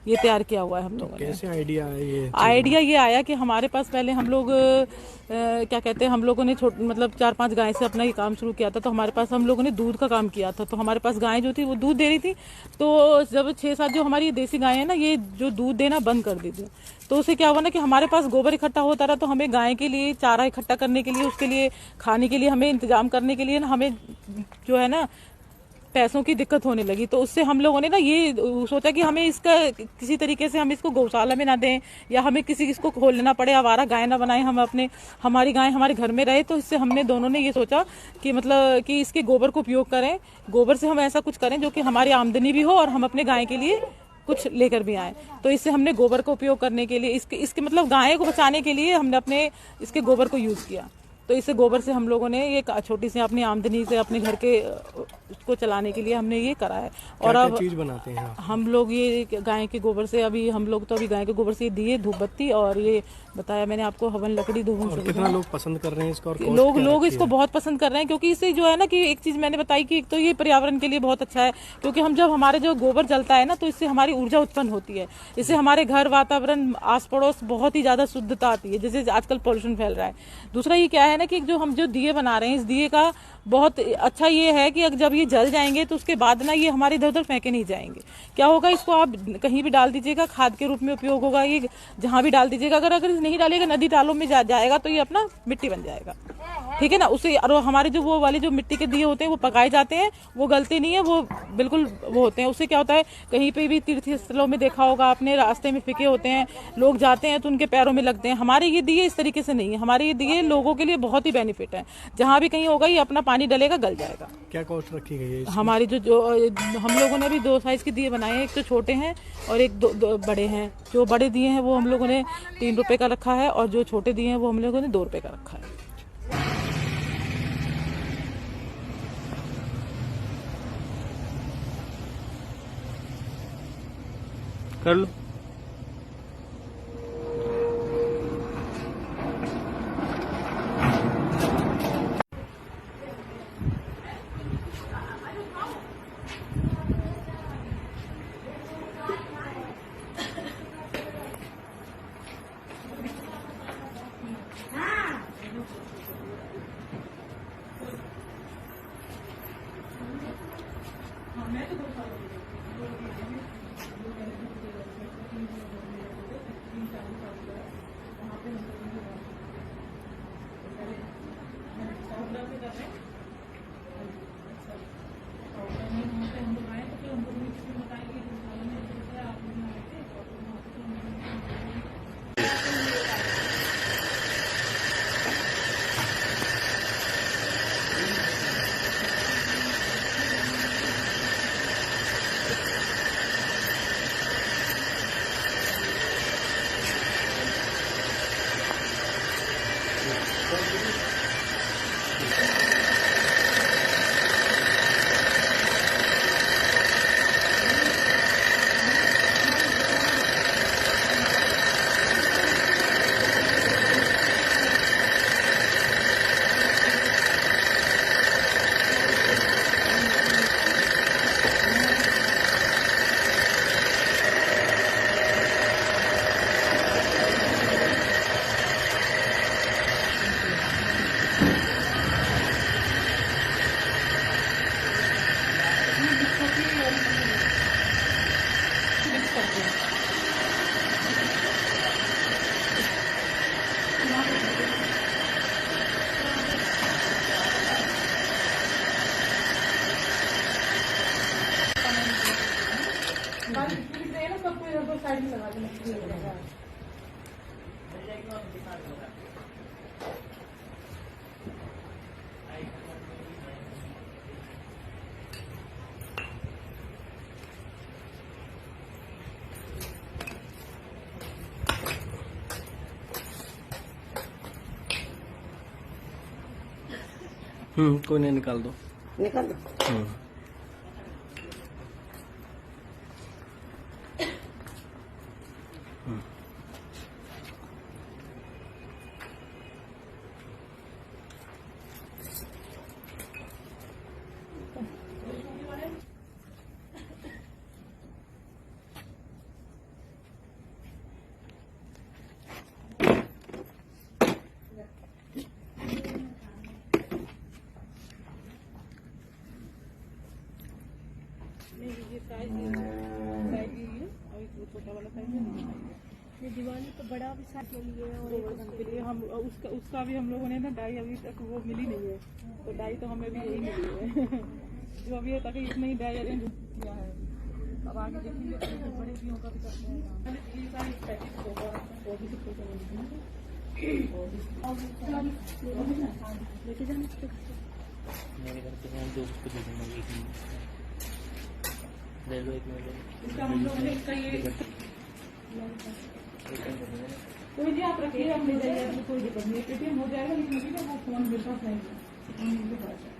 ये तैयार किया हुआ है हम लोगों ने। कैसे आइडिया है ये? आइडिया ये आया कि हमारे पास पहले हम लोग क्या कहते हैं, हम लोगों ने मतलब 4-5 गाय से अपना ये काम शुरू किया था। तो हमारे पास हम लोगों ने दूध का काम किया था। तो हमारे पास गाय जो थी वो दूध दे रही थी। तो जब 6-7 जो हमारी देसी गाय है ना, ये जो दूध देना बंद कर दी थी, तो उससे क्या हुआ ना कि हमारे पास गोबर इकट्ठा होता रहा। तो हमें गाय के लिए चारा इकट्ठा करने के लिए, उसके लिए खाने के लिए हमें इंतजाम करने के लिए ना, हमें जो है ना पैसों की दिक्कत होने लगी। तो उससे हम लोगों ने ना ये सोचा कि हमें इसका किसी तरीके से हम इसको गौशाला में ना दें या हमें किसी इसको खोल लेना पड़े, आवारा गाय ना बनाएं, हम हमारी गाय हमारे घर में रहे। तो इससे हमने दोनों ने ये सोचा कि मतलब कि इसके गोबर को उपयोग करें, गोबर से हम ऐसा कुछ करें जो कि हमारी आमदनी भी हो और हम अपने गाय के लिए कुछ लेकर भी आए। तो इससे हमने गोबर का उपयोग करने के लिए, इसके मतलब गाय को बचाने के लिए हमने अपने इसके गोबर को यूज़ किया। तो इससे गोबर से हम लोगों ने ये छोटी सी अपनी आमदनी से अपने घर के उसको चलाने के लिए हमने ये करा है। और अब चीज बनाते हैं हम लोग ये गाय के गोबर से अभी हम लोग तो अभी गाय के गोबर से दिए, धूप बत्ती और ये बताया मैंने आपको हवन लकड़ी धूप। कितना लोग पसंद कर रहे हैं इसको? और लोग इसको बहुत पसंद कर रहे हैं क्योंकि इससे जो है ना कि एक चीज मैंने बताई कि एक तो ये पर्यावरण के लिए बहुत अच्छा है, क्योंकि हम जब हमारे जो गोबर जलता है ना तो इससे हमारी ऊर्जा उत्पन्न होती है, इससे हमारे घर वातावरण आस पड़ोस बहुत ही ज्यादा शुद्धता आती है, जैसे आजकल पॉल्यूशन फैल रहा है। दूसरा ये क्या है ना कि जो हम जो दिए बना रहे हैं, इस दिए का बहुत अच्छा ये है कि जब ये जल जाएंगे तो उसके बाद ना ये हमारे इधर उधर फेंके नहीं जाएंगे। क्या होगा, इसको आप कहीं भी डाल दीजिएगा, खाद के रूप में उपयोग होगा, ये जहां भी डाल दीजिएगा। अगर नहीं डालिएगा नदी तालों में जाएगा तो ये अपना मिट्टी बन जाएगा, ठीक है ना। उससे और हमारे जो वो वाले जो मिट्टी के दिए होते हैं वो पकाए जाते हैं, वो गलते नहीं है, वो बिल्कुल वो होते हैं। उससे क्या होता है, कहीं पे भी तीर्थ स्थलों में देखा होगा आपने, रास्ते में फिके होते हैं, लोग जाते हैं तो उनके पैरों में लगते हैं। हमारे ये दिए इस तरीके से नहीं है, हमारे ये दिए लोगों के लिए बहुत ही बेनिफिट है। जहां भी कहीं होगा ये अपना पानी डलेगा, गल जाएगा। क्या कॉस्ट रखी गई है? हमारी जो हम लोगों ने भी 2 साइज के दिए बनाए हैं, एक तो छोटे हैं और एक दो बड़े हैं। जो बड़े दिए हैं वो हम लोगों ने 3 रुपए का रखा है और जो छोटे दिए हैं वो हम लोगों ने 2 रुपए का रखा है। कर लो। कोई नहीं, निकाल दो। निकाल दो। ये दिवाली तो बड़ा विशाल के लिए और के लिए हम उसका भी हम लोगों ने ना डाई अभी तक वो मिली नहीं है, तो डाई तो हमें भी यही मिली है जो अभी तक इसमें ही डाई अरेंज किया है। अब आगे देखेंगे तो बड़े दियों का भी करते हैं। लेके जाने मेरे घर पे मैं दोस्त को दे दूँगा, एक मिनट ले लो, एक मिनट। इसका हम लोगों ने इसका ये तो जी आप रखिए, आप ले जाइए, आपको कोई दिक्कत नहीं है, पेटीएम हो जाएगा, लेकिन अभी ना वो फोन मेरे पास नहीं है, फोन मेरे पास है,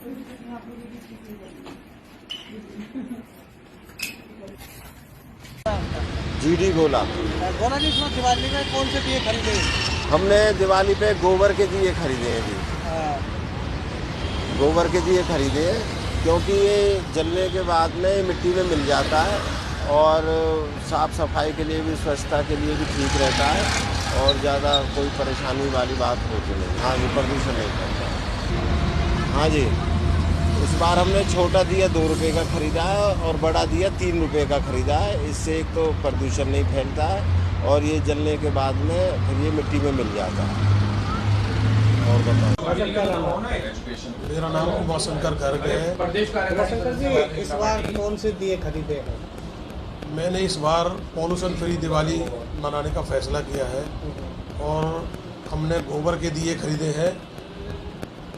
कोई दिक्कत नहीं, आप मुझे भी चीज ले जाइए। जीडी गोला। गोला जी, इसमें दिवाली में कौन से दिए खरीदे? हमने दिवाली पे गोबर के दिए खरीदे हैं जी। गोबर के दिए खरीदे हैं क्योंकि ये जलने के बाद में मिट्टी में मिल जाता है और साफ़ सफाई के लिए भी, स्वच्छता के लिए भी ठीक रहता है और ज़्यादा कोई परेशानी वाली बात होती नहीं। हाँ जी, प्रदूषण नहीं करता। हाँ जी, इस बार हमने छोटा दिया 2 रुपये का खरीदा है और बड़ा दिया 3 रुपये का खरीदा है। इससे एक तो प्रदूषण नहीं फैलता है और ये जलने के बाद में फिर ये मिट्टी में मिल जाता है। और बताओ। मेरा नाम उमाशंकर गर्ग है। शंकर जी, इस बार कौन से दिए खरीदे हैं? मैंने इस बार पॉल्यूशन फ्री दिवाली मनाने का फैसला किया है और हमने गोबर के दिए खरीदे हैं।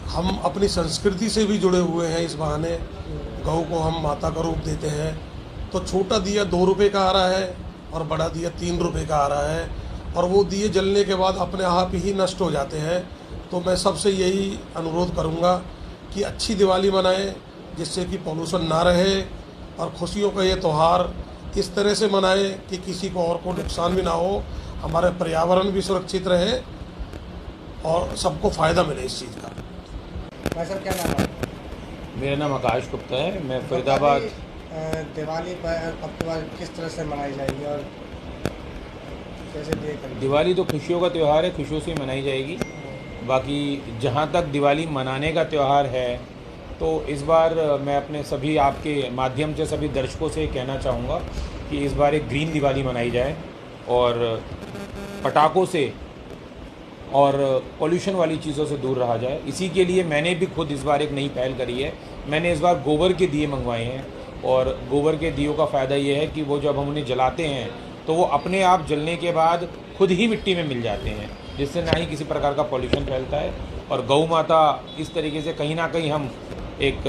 हम अपनी संस्कृति से भी जुड़े हुए हैं। इस बहाने गौ को हम माता का रूप देते हैं। तो छोटा दिया 2 रुपये का आ रहा है और बड़ा दिया 3 रुपये का आ रहा है और वो दिए जलने के बाद अपने आप ही नष्ट हो जाते हैं। तो मैं सबसे यही अनुरोध करूंगा कि अच्छी दिवाली मनाएं, जिससे कि पॉल्यूशन ना रहे और खुशियों का ये त्यौहार इस तरह से मनाएं कि किसी को और को नुकसान भी ना हो, हमारे पर्यावरण भी सुरक्षित रहे और सबको फ़ायदा मिले इस चीज़ का। भाई साहब, क्या नाम है? मेरा नाम आकाश गुप्ता है, मैं फरीदाबाद। दिवाली पर अब की बार किस तरह से मनाई जाएगी और कैसे दिए खरीदे? दिवाली तो खुशियों का त्यौहार है, खुशियों से मनाई जाएगी। बाकी जहाँ तक दिवाली मनाने का त्यौहार है तो इस बार मैं अपने सभी आपके माध्यम से सभी दर्शकों से कहना चाहूँगा कि इस बार एक ग्रीन दिवाली मनाई जाए और पटाखों से और पॉल्यूशन वाली चीज़ों से दूर रहा जाए। इसी के लिए मैंने भी खुद इस बार एक नई पहल करी है। मैंने इस बार गोबर के दिए मंगवाए हैं और गोबर के दियों का फ़ायदा ये है कि वो जब हम उन्हें जलाते हैं तो वो अपने आप जलने के बाद खुद ही मिट्टी में मिल जाते हैं, जिससे ना ही किसी प्रकार का पॉल्यूशन फैलता है। और गौ माता इस तरीके से कहीं ना कहीं हम एक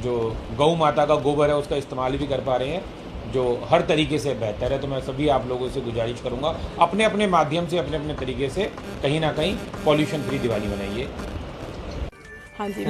जो गौ माता का गोबर है उसका इस्तेमाल भी कर पा रहे हैं, जो हर तरीके से बेहतर है। तो मैं सभी आप लोगों से गुजारिश करूंगा, अपने अपने माध्यम से, अपने अपने तरीके से कहीं ना कहीं पॉल्यूशन फ्री दिवाली मनाइए। हाँ जी,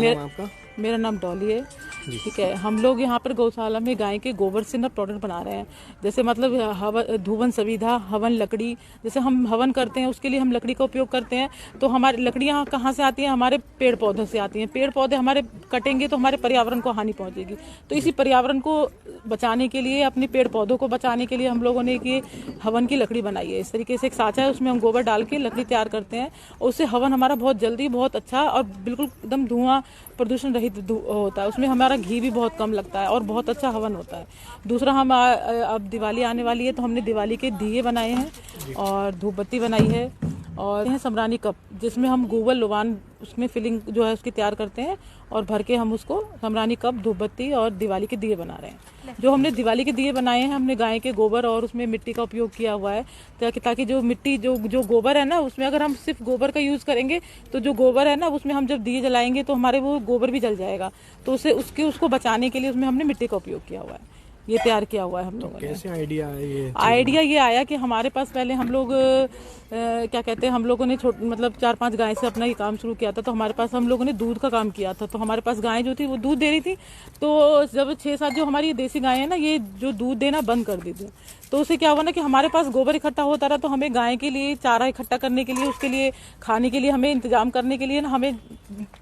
मेरा नाम डॉली है। ठीक है, हम लोग यहाँ पर गौशाला में गाय के गोबर से ना प्रोडक्ट बना रहे हैं। जैसे मतलब धुवन सविधा, हवन लकड़ी, जैसे हम हवन करते हैं उसके लिए हम लकड़ी का उपयोग करते हैं। तो हमारी लकड़ियाँ कहाँ से आती हैं? हमारे पेड़ पौधों से आती हैं। पेड़ पौधे हमारे कटेंगे तो हमारे पर्यावरण को हानि पहुँचेगी। तो इसी पर्यावरण को बचाने के लिए, अपने पेड़ पौधों को बचाने के लिए हम लोगों ने ये हवन की लकड़ी बनाई है। इस तरीके से एक साँचा है, उसमें हम गोबर डाल के लकड़ी तैयार करते हैं और उससे हवन हमारा बहुत जल्दी, बहुत अच्छा और बिल्कुल एकदम धुआं प्रदूषण रहित होता है। उसमें हमारा घी भी बहुत कम लगता है और बहुत अच्छा हवन होता है। दूसरा, हम अब दिवाली आने वाली है तो हमने दिवाली के दिए बनाए हैं और धूप बत्ती बनाई है और हैं समरानी कप, जिसमें हम गोबर लोवान उसमें फिलिंग जो है उसकी तैयार करते हैं और भर के हम उसको समरानी कप, धूप बत्ती और दिवाली के दिए बना रहे हैं। जो हमने दिवाली के दिए बनाए हैं, हमने गाय के गोबर और उसमें मिट्टी का उपयोग किया हुआ है ताकि जो मिट्टी जो गोबर है ना, उसमें अगर हम सिर्फ गोबर का यूज करेंगे तो जो गोबर है ना उसमें हम जब दिए जलाएंगे तो हमारे वो गोबर भी जल जाएगा। तो उसको बचाने के लिए उसमें हमने मिट्टी का उपयोग किया हुआ है। ये तैयार किया हुआ है हम लोगों ने। कैसे आइडिया है? आइडिया ये आया कि हमारे पास पहले हम लोग क्या कहते हैं, हम लोगों ने मतलब 4-5 गाय से अपना ये काम शुरू किया था। तो हमारे पास हम लोगों ने दूध का काम किया था। तो हमारे पास गाय जो थी वो दूध दे रही थी। तो जब 6-7 जो हमारी देसी गाय है ना, ये जो दूध देना बंद कर दी थी। तो उससे क्या हुआ ना कि हमारे पास गोबर इकट्ठा होता रहा। तो हमें गाय के लिए चारा इकट्ठा करने के लिए, उसके लिए खाने के लिए, हमें इंतजाम करने के लिए ना, हमें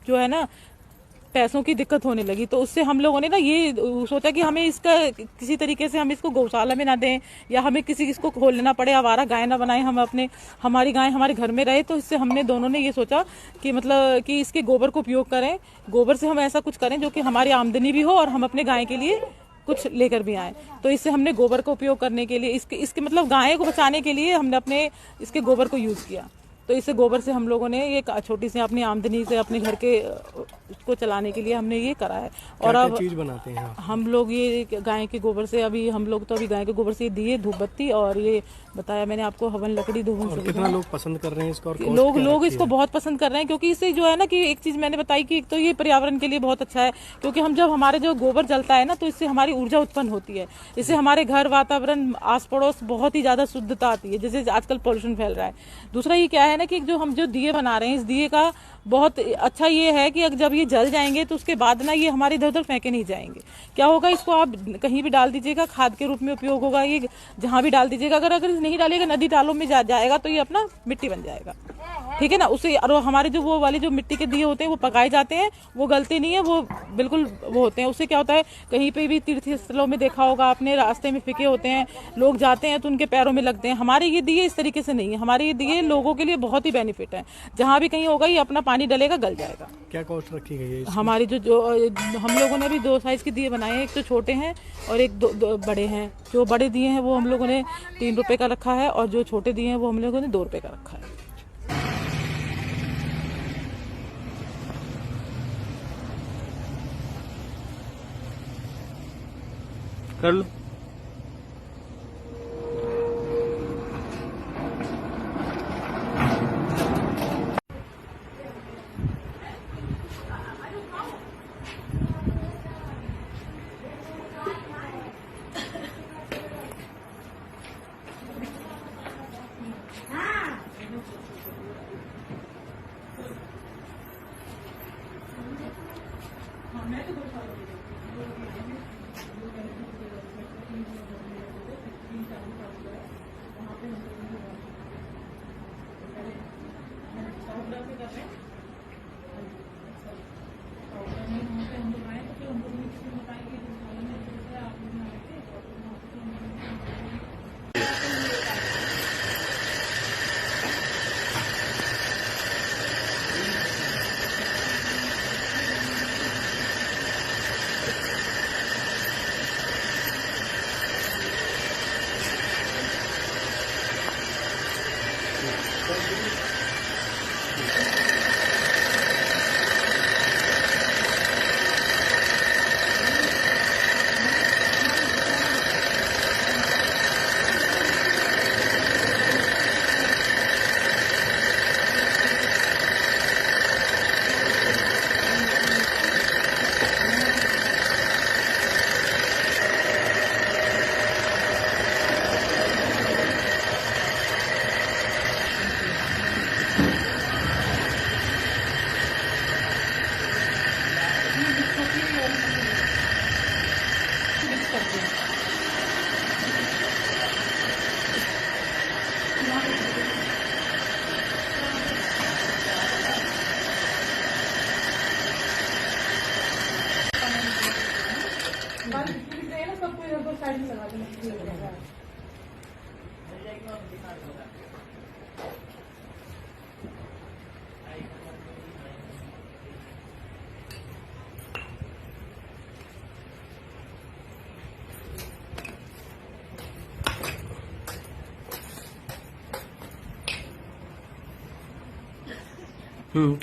जो है ना पैसों की दिक्कत होने लगी। तो उससे हम लोगों ने ना ये सोचा कि हमें इसका किसी तरीके से हम इसको गौशाला में ना दें या हमें इसको खोल लेना पड़े, आवारा गाय ना बनाएं, हम हमारी गाय हमारे घर में रहे। तो इससे हमने दोनों ने ये सोचा कि मतलब कि इसके गोबर को उपयोग करें, गोबर से हम ऐसा कुछ करें जो कि हमारी आमदनी भी हो और हम अपने गाय के लिए कुछ लेकर भी आए। तो इससे हमने गोबर का उपयोग करने के लिए, इसके मतलब गाय को बचाने के लिए हमने अपने इसके गोबर को यूज किया। तो इससे गोबर से हम लोगों ने ये छोटी सी अपनी आमदनी से अपने घर के उसको चलाने के लिए हमने ये करा है। और अब चीज बनाते हैं हम लोग ये गाय के गोबर से अभी हम लोग तो अभी गाय के गोबर से दिए, धूप बत्ती, और ये बताया मैंने आपको हवन लकड़ी, धूप। कितना लोग पसंद कर रहे हैं इसको? और लोग इसको बहुत पसंद कर रहे हैं, क्योंकि इससे जो है ना कि एक चीज मैंने बताई कि एक तो ये पर्यावरण के लिए बहुत अच्छा है, क्योंकि हम जब हमारे जो गोबर जलता है ना तो इससे हमारी ऊर्जा उत्पन्न होती है, इससे हमारे घर, वातावरण, आस पड़ोस बहुत ही ज्यादा शुद्धता आती है, जैसे आजकल पॉल्यूशन फैल रहा है। दूसरा ये क्या है ना कि जो हम जो दिए बना रहे हैं, इस दिए का बहुत अच्छा ये है कि जब ये जल जाएंगे तो उसके बाद ना ये हमारे इधर उधर फेंके नहीं जाएंगे। क्या होगा, इसको आप कहीं भी डाल दीजिएगा, खाद के रूप में उपयोग होगा, ये जहां भी डाल दीजिएगा। अगर नहीं डालिएगा, नदी तालों में जाएगा तो ये अपना मिट्टी बन जाएगा, ठीक है ना। उससे और हमारे जो वो वाले जो मिट्टी के दिए होते हैं वो पकाए जाते हैं, वो गलते नहीं है, वो बिल्कुल वो होते हैं। उससे क्या होता है, कहीं पे भी तीर्थ स्थलों में देखा होगा आपने, रास्ते में फिके होते हैं, लोग जाते हैं तो उनके पैरों में लगते हैं। हमारे ये दिए इस तरीके से नहीं है, हमारे ये दिए लोगों के लिए बहुत ही बेनिफिट है। जहां भी कहीं होगा ये अपना पानी डलेगा, गल जाएगा। क्या कॉस्ट रखी गई है? हमारी जो हम लोगों ने अभी 2 साइज के दिए बनाए हैं, एक तो छोटे हैं और एक दो बड़े हैं। जो बड़े दिए हैं वो हम लोगों ने 3 रुपए का रखा है, और जो छोटे दिए हैं वो हम लोगों ने 2 रुपए का रखा है। कर लो।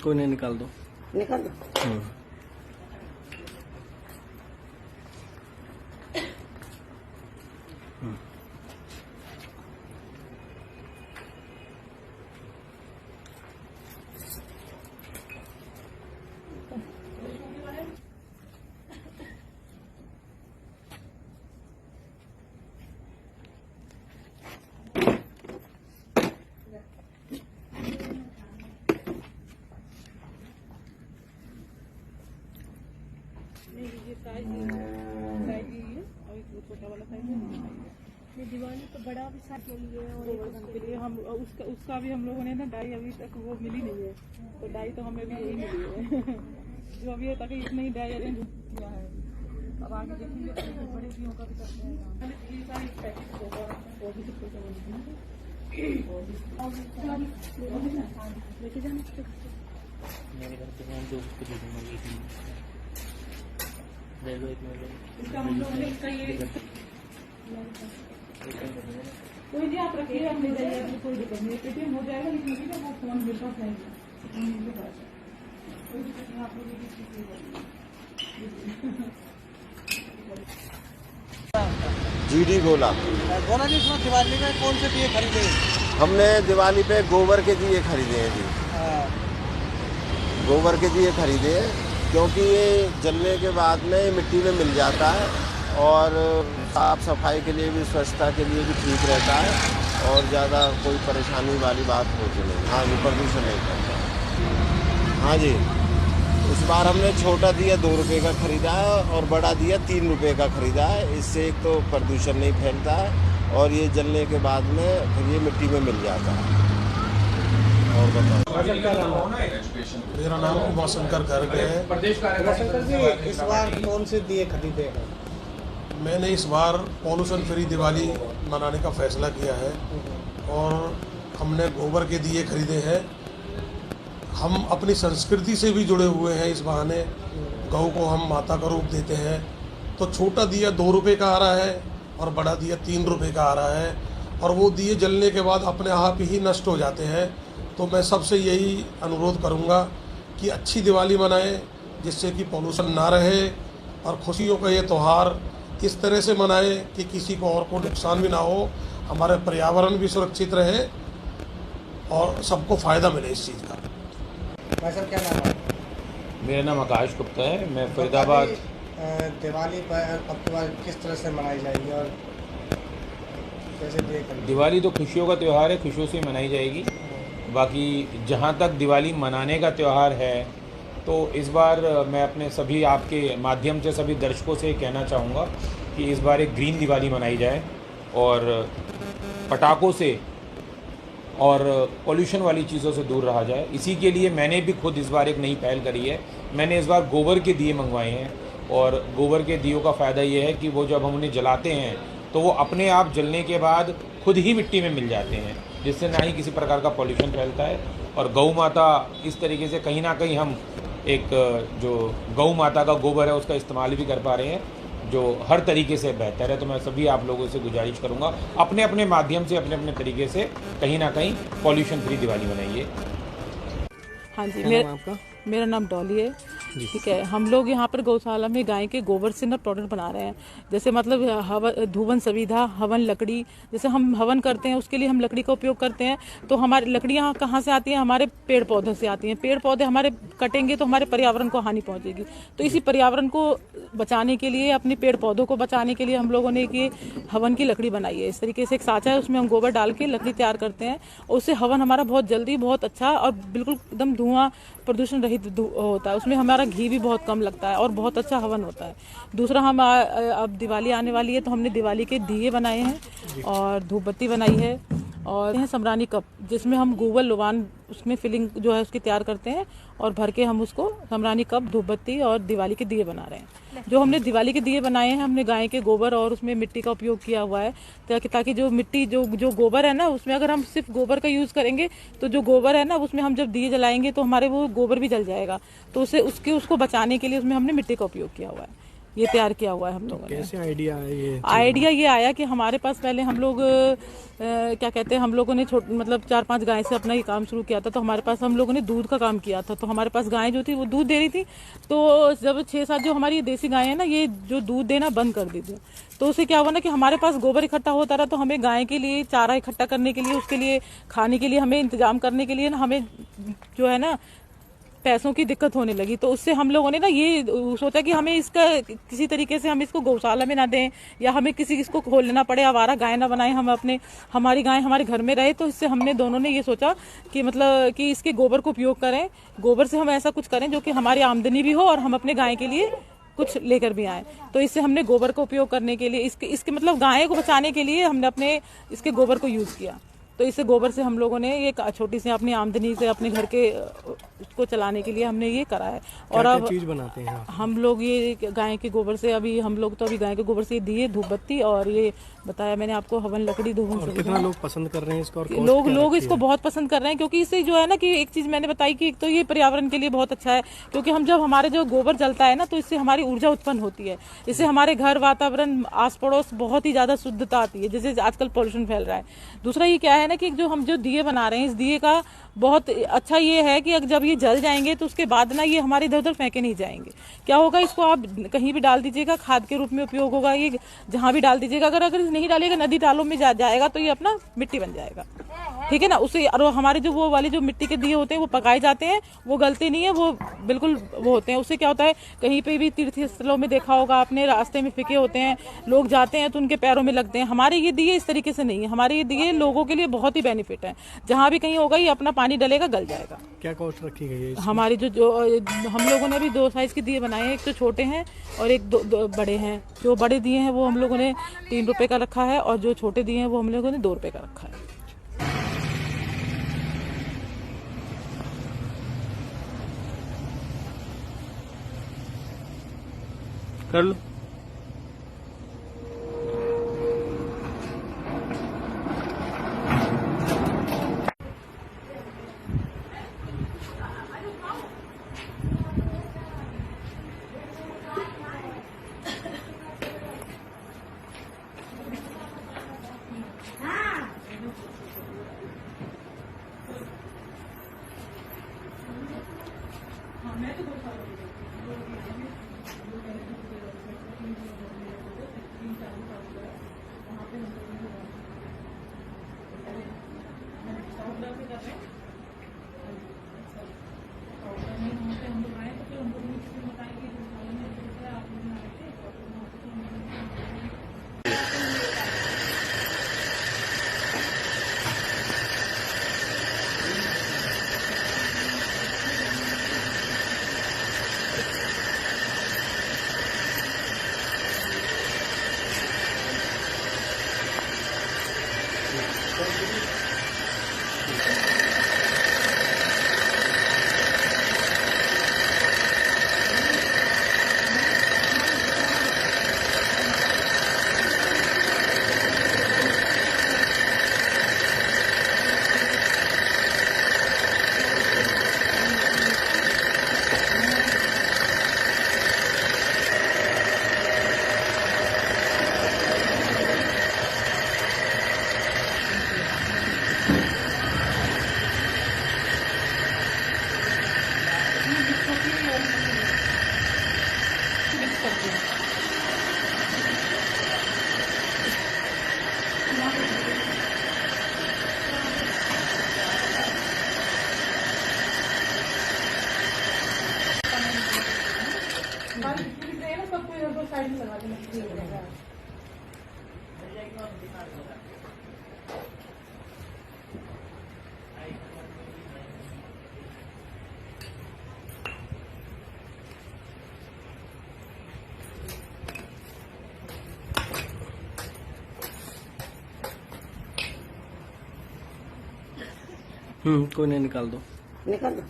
कोई नहीं, निकाल दो। निकाल दो। ये दिवाली तो बड़ा विशाल के लिए और एक के लिए हम उसका भी हम लोगों ने ना डाई अभी तक वो मिली नहीं है, तो डाई तो हमें भी यही मिली है जो अभी तक इतना ही डाई अरेंज किया है। अब आगे देखेंगे तो बड़े दियों का भी करते हैं। ये सारी पैकेट लेके जाना मेरे घर पे मैं दोस्त को दे दूँगा एक मिनट। इसका हम लोगों ने इसका ये कोई नहीं, आप रखिए, आप ले जाइए, आपको कोई दिक्कत नहीं है, पेटीएम हो जाएगा, लेकिन अभी ना वो फोन मेरे पास नहीं है, मेरे पास है। कोई दिक्कत नहीं, आप लोग ये चीज़ ले जाइए। जीडी गोला। गोला जी, इसमें दिवाली में कौन से दिए खरीदे? हमने दिवाली पे गोबर के दिए खरीदे हैं जी। गोबर के दिए खरीदे हैं क्योंकि ये जलने के बाद में मिट्टी में मिल जाता है और साफ़ सफाई के लिए भी, स्वच्छता के लिए भी ठीक रहता है और ज़्यादा कोई परेशानी वाली बात होती नहीं। हाँ जी, प्रदूषण नहीं करता। हाँ जी, इस बार हमने छोटा दिया 2 रुपये का ख़रीदा है और बड़ा दिया 3 रुपये का ख़रीदा है। इससे एक तो प्रदूषण नहीं फैलता है और ये जलने के बाद में फिर ये मिट्टी में मिल जाता है। और बताओ। मेरा नाम उमाशंकर गर्ग है। शंकर जी, इस बार कौन से दिए खरीदे हैं? मैंने इस बार पॉल्यूशन फ्री दिवाली मनाने का फैसला किया है और हमने गोबर के दिए खरीदे हैं। हम अपनी संस्कृति से भी जुड़े हुए हैं। इस बहाने गौ को हम माता का रूप देते हैं। तो छोटा दिया 2 रुपये का आ रहा है और बड़ा दिया 3 रुपये का आ रहा है और वो दिए जलने के बाद अपने आप ही नष्ट हो जाते हैं। तो मैं सबसे यही अनुरोध करूँगा कि अच्छी दिवाली मनाएं, जिससे कि पॉल्यूशन ना रहे और खुशियों का ये त्यौहार इस तरह से मनाएं कि किसी को और को नुकसान भी ना हो, हमारे पर्यावरण भी सुरक्षित रहे और सबको फ़ायदा मिले इस चीज़ का। भाई साहब, क्या नाम है? मेरा नाम आकाश गुप्ता है। मैं फरीदाबाद। दिवाली पर अब की बार किस तरह से मनाई जाएगी और कैसे दिए खरीदे? दिवाली तो खुशियों का त्यौहार है, खुशियों से मनाई जाएगी। बाकी जहाँ तक दिवाली मनाने का त्यौहार है तो इस बार मैं अपने सभी आपके माध्यम से सभी दर्शकों से कहना चाहूँगा कि इस बार एक ग्रीन दिवाली मनाई जाए और पटाखों से और पोल्यूशन वाली चीज़ों से दूर रहा जाए। इसी के लिए मैंने भी खुद इस बार एक नई पहल करी है। मैंने इस बार गोबर के दिए मंगवाए हैं और गोबर के दियों का फ़ायदा ये है कि वो जब हम उन्हें जलाते हैं तो वो अपने आप जलने के बाद खुद ही मिट्टी में मिल जाते हैं, जिससे ना ही किसी प्रकार का पॉल्यूशन फैलता है। और गौ माता इस तरीके से कहीं ना कहीं हम एक जो गौ माता का गोबर है उसका इस्तेमाल भी कर पा रहे हैं, जो हर तरीके से बेहतर है। तो मैं सभी आप लोगों से गुजारिश करूंगा, अपने अपने माध्यम से, अपने अपने तरीके से कहीं ना कहीं पॉल्यूशन फ्री दिवाली मनाइए। हाँ जी, मेरा नाम डॉली है। ठीक है, हम लोग यहाँ पर गौशाला में गाय के गोबर से ना प्रोडक्ट बना रहे हैं। जैसे मतलब धुवन सविधा, हवन लकड़ी, जैसे हम हवन करते हैं उसके लिए हम लकड़ी का उपयोग करते हैं। तो हमारी लकड़ियाँ कहाँ से आती हैं? हमारे पेड़ पौधों से आती हैं। पेड़ पौधे हमारे कटेंगे तो हमारे पर्यावरण को हानि पहुँचेगी। तो इसी पर्यावरण को बचाने के लिए, अपने पेड़ पौधों को बचाने के लिए हम लोगों ने ये हवन की लकड़ी बनाई है। इस तरीके से एक साँचा है, उसमें हम गोबर डाल के लकड़ी तैयार करते हैं और उससे हवन हमारा बहुत जल्दी, बहुत अच्छा और बिल्कुल एकदम धुआं प्रदूषण रहित होता है। उसमें हमारा घी भी बहुत कम लगता है और बहुत अच्छा हवन होता है। दूसरा, हम अब दिवाली आने वाली है तो हमने दिवाली के दिए बनाए हैं और धूपबत्ती बनाई है और समरानी कप, जिसमें हम गोबर लोबान उसमें फिलिंग जो है उसकी तैयार करते हैं और भर के हम उसको समरानी कप, धूपबत्ती और दिवाली के दिए बना रहे हैं। जो हमने दिवाली के दिए बनाए हैं, हमने गाय के गोबर और उसमें मिट्टी का उपयोग किया हुआ है ताकि जो मिट्टी जो गोबर है ना, उसमें अगर हम सिर्फ गोबर का यूज़ करेंगे तो जो गोबर है ना उसमें हम जब दिए जलाएंगे तो हमारे वो गोबर भी जल जाएगा। तो उसको बचाने के लिए उसमें हमने मिट्टी का उपयोग किया हुआ है, ये तैयार किया हुआ है हम लोगों ने। कैसे आइडिया है ये? आइडिया ये आया कि हमारे पास पहले हम लोग क्या कहते हैं, हम लोगों ने मतलब 4-5 गाय से अपना ये काम शुरू किया था। तो हमारे पास हम लोगों ने दूध का काम किया था। तो हमारे पास गाय जो थी वो दूध दे रही थी। तो जब 6-7 जो हमारी देसी गाय है ना, ये जो दूध देना बंद कर दी थी। तो उससे क्या हुआ ना कि हमारे पास गोबर इकट्ठा होता रहा। तो हमें गाय के लिए चारा इकट्ठा करने के लिए, उसके लिए खाने के लिए हमें इंतजाम करने के लिए ना, हमें जो है ना पैसों की दिक्कत होने लगी। तो उससे हम लोगों ने ना ये सोचा कि हमें इसका किसी तरीके से हम इसको गौशाला में ना दें या हमें इसको खोल लेना पड़े, आवारा गाय ना बनाएं, हम हमारी गाय हमारे घर में रहे। तो इससे हमने दोनों ने ये सोचा कि मतलब कि इसके गोबर को उपयोग करें, गोबर से हम ऐसा कुछ करें जो कि हमारी आमदनी भी हो और हम अपने गाय के लिए कुछ लेकर भी आए। तो इससे हमने गोबर का उपयोग करने के लिए, इसके मतलब गाय को बचाने के लिए हमने अपने इसके गोबर को यूज़ किया। तो इस गोबर से हम लोगों ने ये छोटी सी अपनी आमदनी से अपने घर के उसको चलाने के लिए हमने ये करा है। और अब चीज बनाते हैं हम लोग ये गाय के गोबर से अभी हम लोग तो अभी गाय के गोबर से दिए, धूप बत्ती, और ये बताया मैंने आपको हवन लकड़ी, धूवन से। कितना लोग पसंद कर रहे हैं इसको? और लोग इसको बहुत पसंद कर रहे हैं, क्योंकि इससे जो है ना कि एक चीज मैंने बताई कि एक तो ये पर्यावरण के लिए बहुत अच्छा है, क्योंकि हम जब हमारे जो गोबर जलता है ना तो इससे हमारी ऊर्जा उत्पन्न होती है, इससे हमारे घर, वातावरण, आस पड़ोस बहुत ही ज्यादा शुद्धता आती है, जैसे आजकल पॉल्यूशन फैल रहा है। दूसरा ये क्या है ना कि जो हम जो दिए बना रहे हैं, इस दिए का बहुत अच्छा ये है कि जब ये जल जाएंगे तो उसके बाद ना ये हमारे इधर उधर फेंके नहीं जाएंगे। क्या होगा, इसको आप कहीं भी डाल दीजिएगा, खाद के रूप में उपयोग होगा, ये जहां भी डाल दीजिएगा। अगर नहीं डालिएगा, नदी तालों में जाएगा तो ये अपना मिट्टी बन जाएगा, ठीक है ना। उसे और हमारे जो वो वाले जो मिट्टी के दिए होते हैं वो पकाए जाते हैं, वो गलते नहीं है, वो बिल्कुल वो होते हैं। उससे क्या होता है, कहीं पे भी तीर्थ स्थलों में देखा होगा आपने, रास्ते में फेंके होते हैं, लोग जाते हैं तो उनके पैरों में लगते हैं। हमारे ये दिए इस तरीके से नहीं है, हमारे ये दिए लोगों के लिए बहुत ही बेनिफिट है। जहां भी कहीं होगा ये अपना पानी डलेगा, गल जाएगा। क्या कॉस्ट रखी गई है? हमारी जो हम लोगों ने अभी 2 साइज के दिए बनाए हैं, एक तो छोटे हैं और एक दो बड़े हैं। जो बड़े दिए हैं वो हम लोगों ने 3 रुपए का रखा है, और जो छोटे दिए हैं वो हम लोगों ने 2 रुपए का रखा है। कर लो। कोई नहीं, निकाल दो। निकाल दो।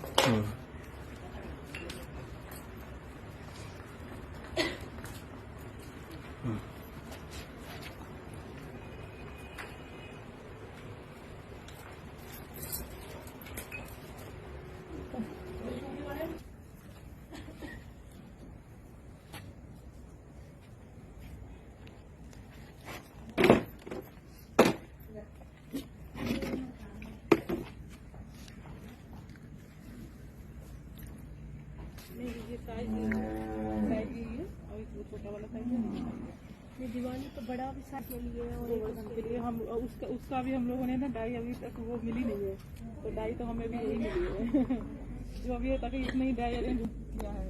ये दिवाली तो बड़ा भी साथ के लिए और के लिए हम उसका भी हम लोगों ने ना डाई अभी तक वो मिली नहीं है, तो डाई तो हमें भी यही मिली है। जो अभी तक इतना ही डाई अरेंज किया है।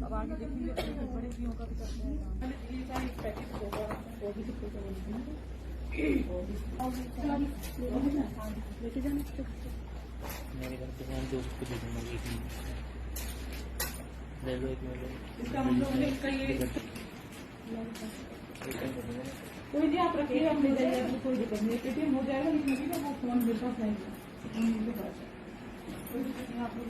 अब आगे देखेंगे बड़े दियों का भी करते हैं। पैकेट होगा वो भी लेके जाना मेरे घर पे मैं दोस्त को दे दूँगा, एक ले लो, एक ले लो। इसका हम लोगों ने इसका ये कोई नहीं, आप रखिए, आप ले जाइए, आपको कोई दिक्कत नहीं, पेटीएम हो जाएगा, लेकिन अभी ना वो फोन मेरे पास है, फोन मेरे पास है। आप लोग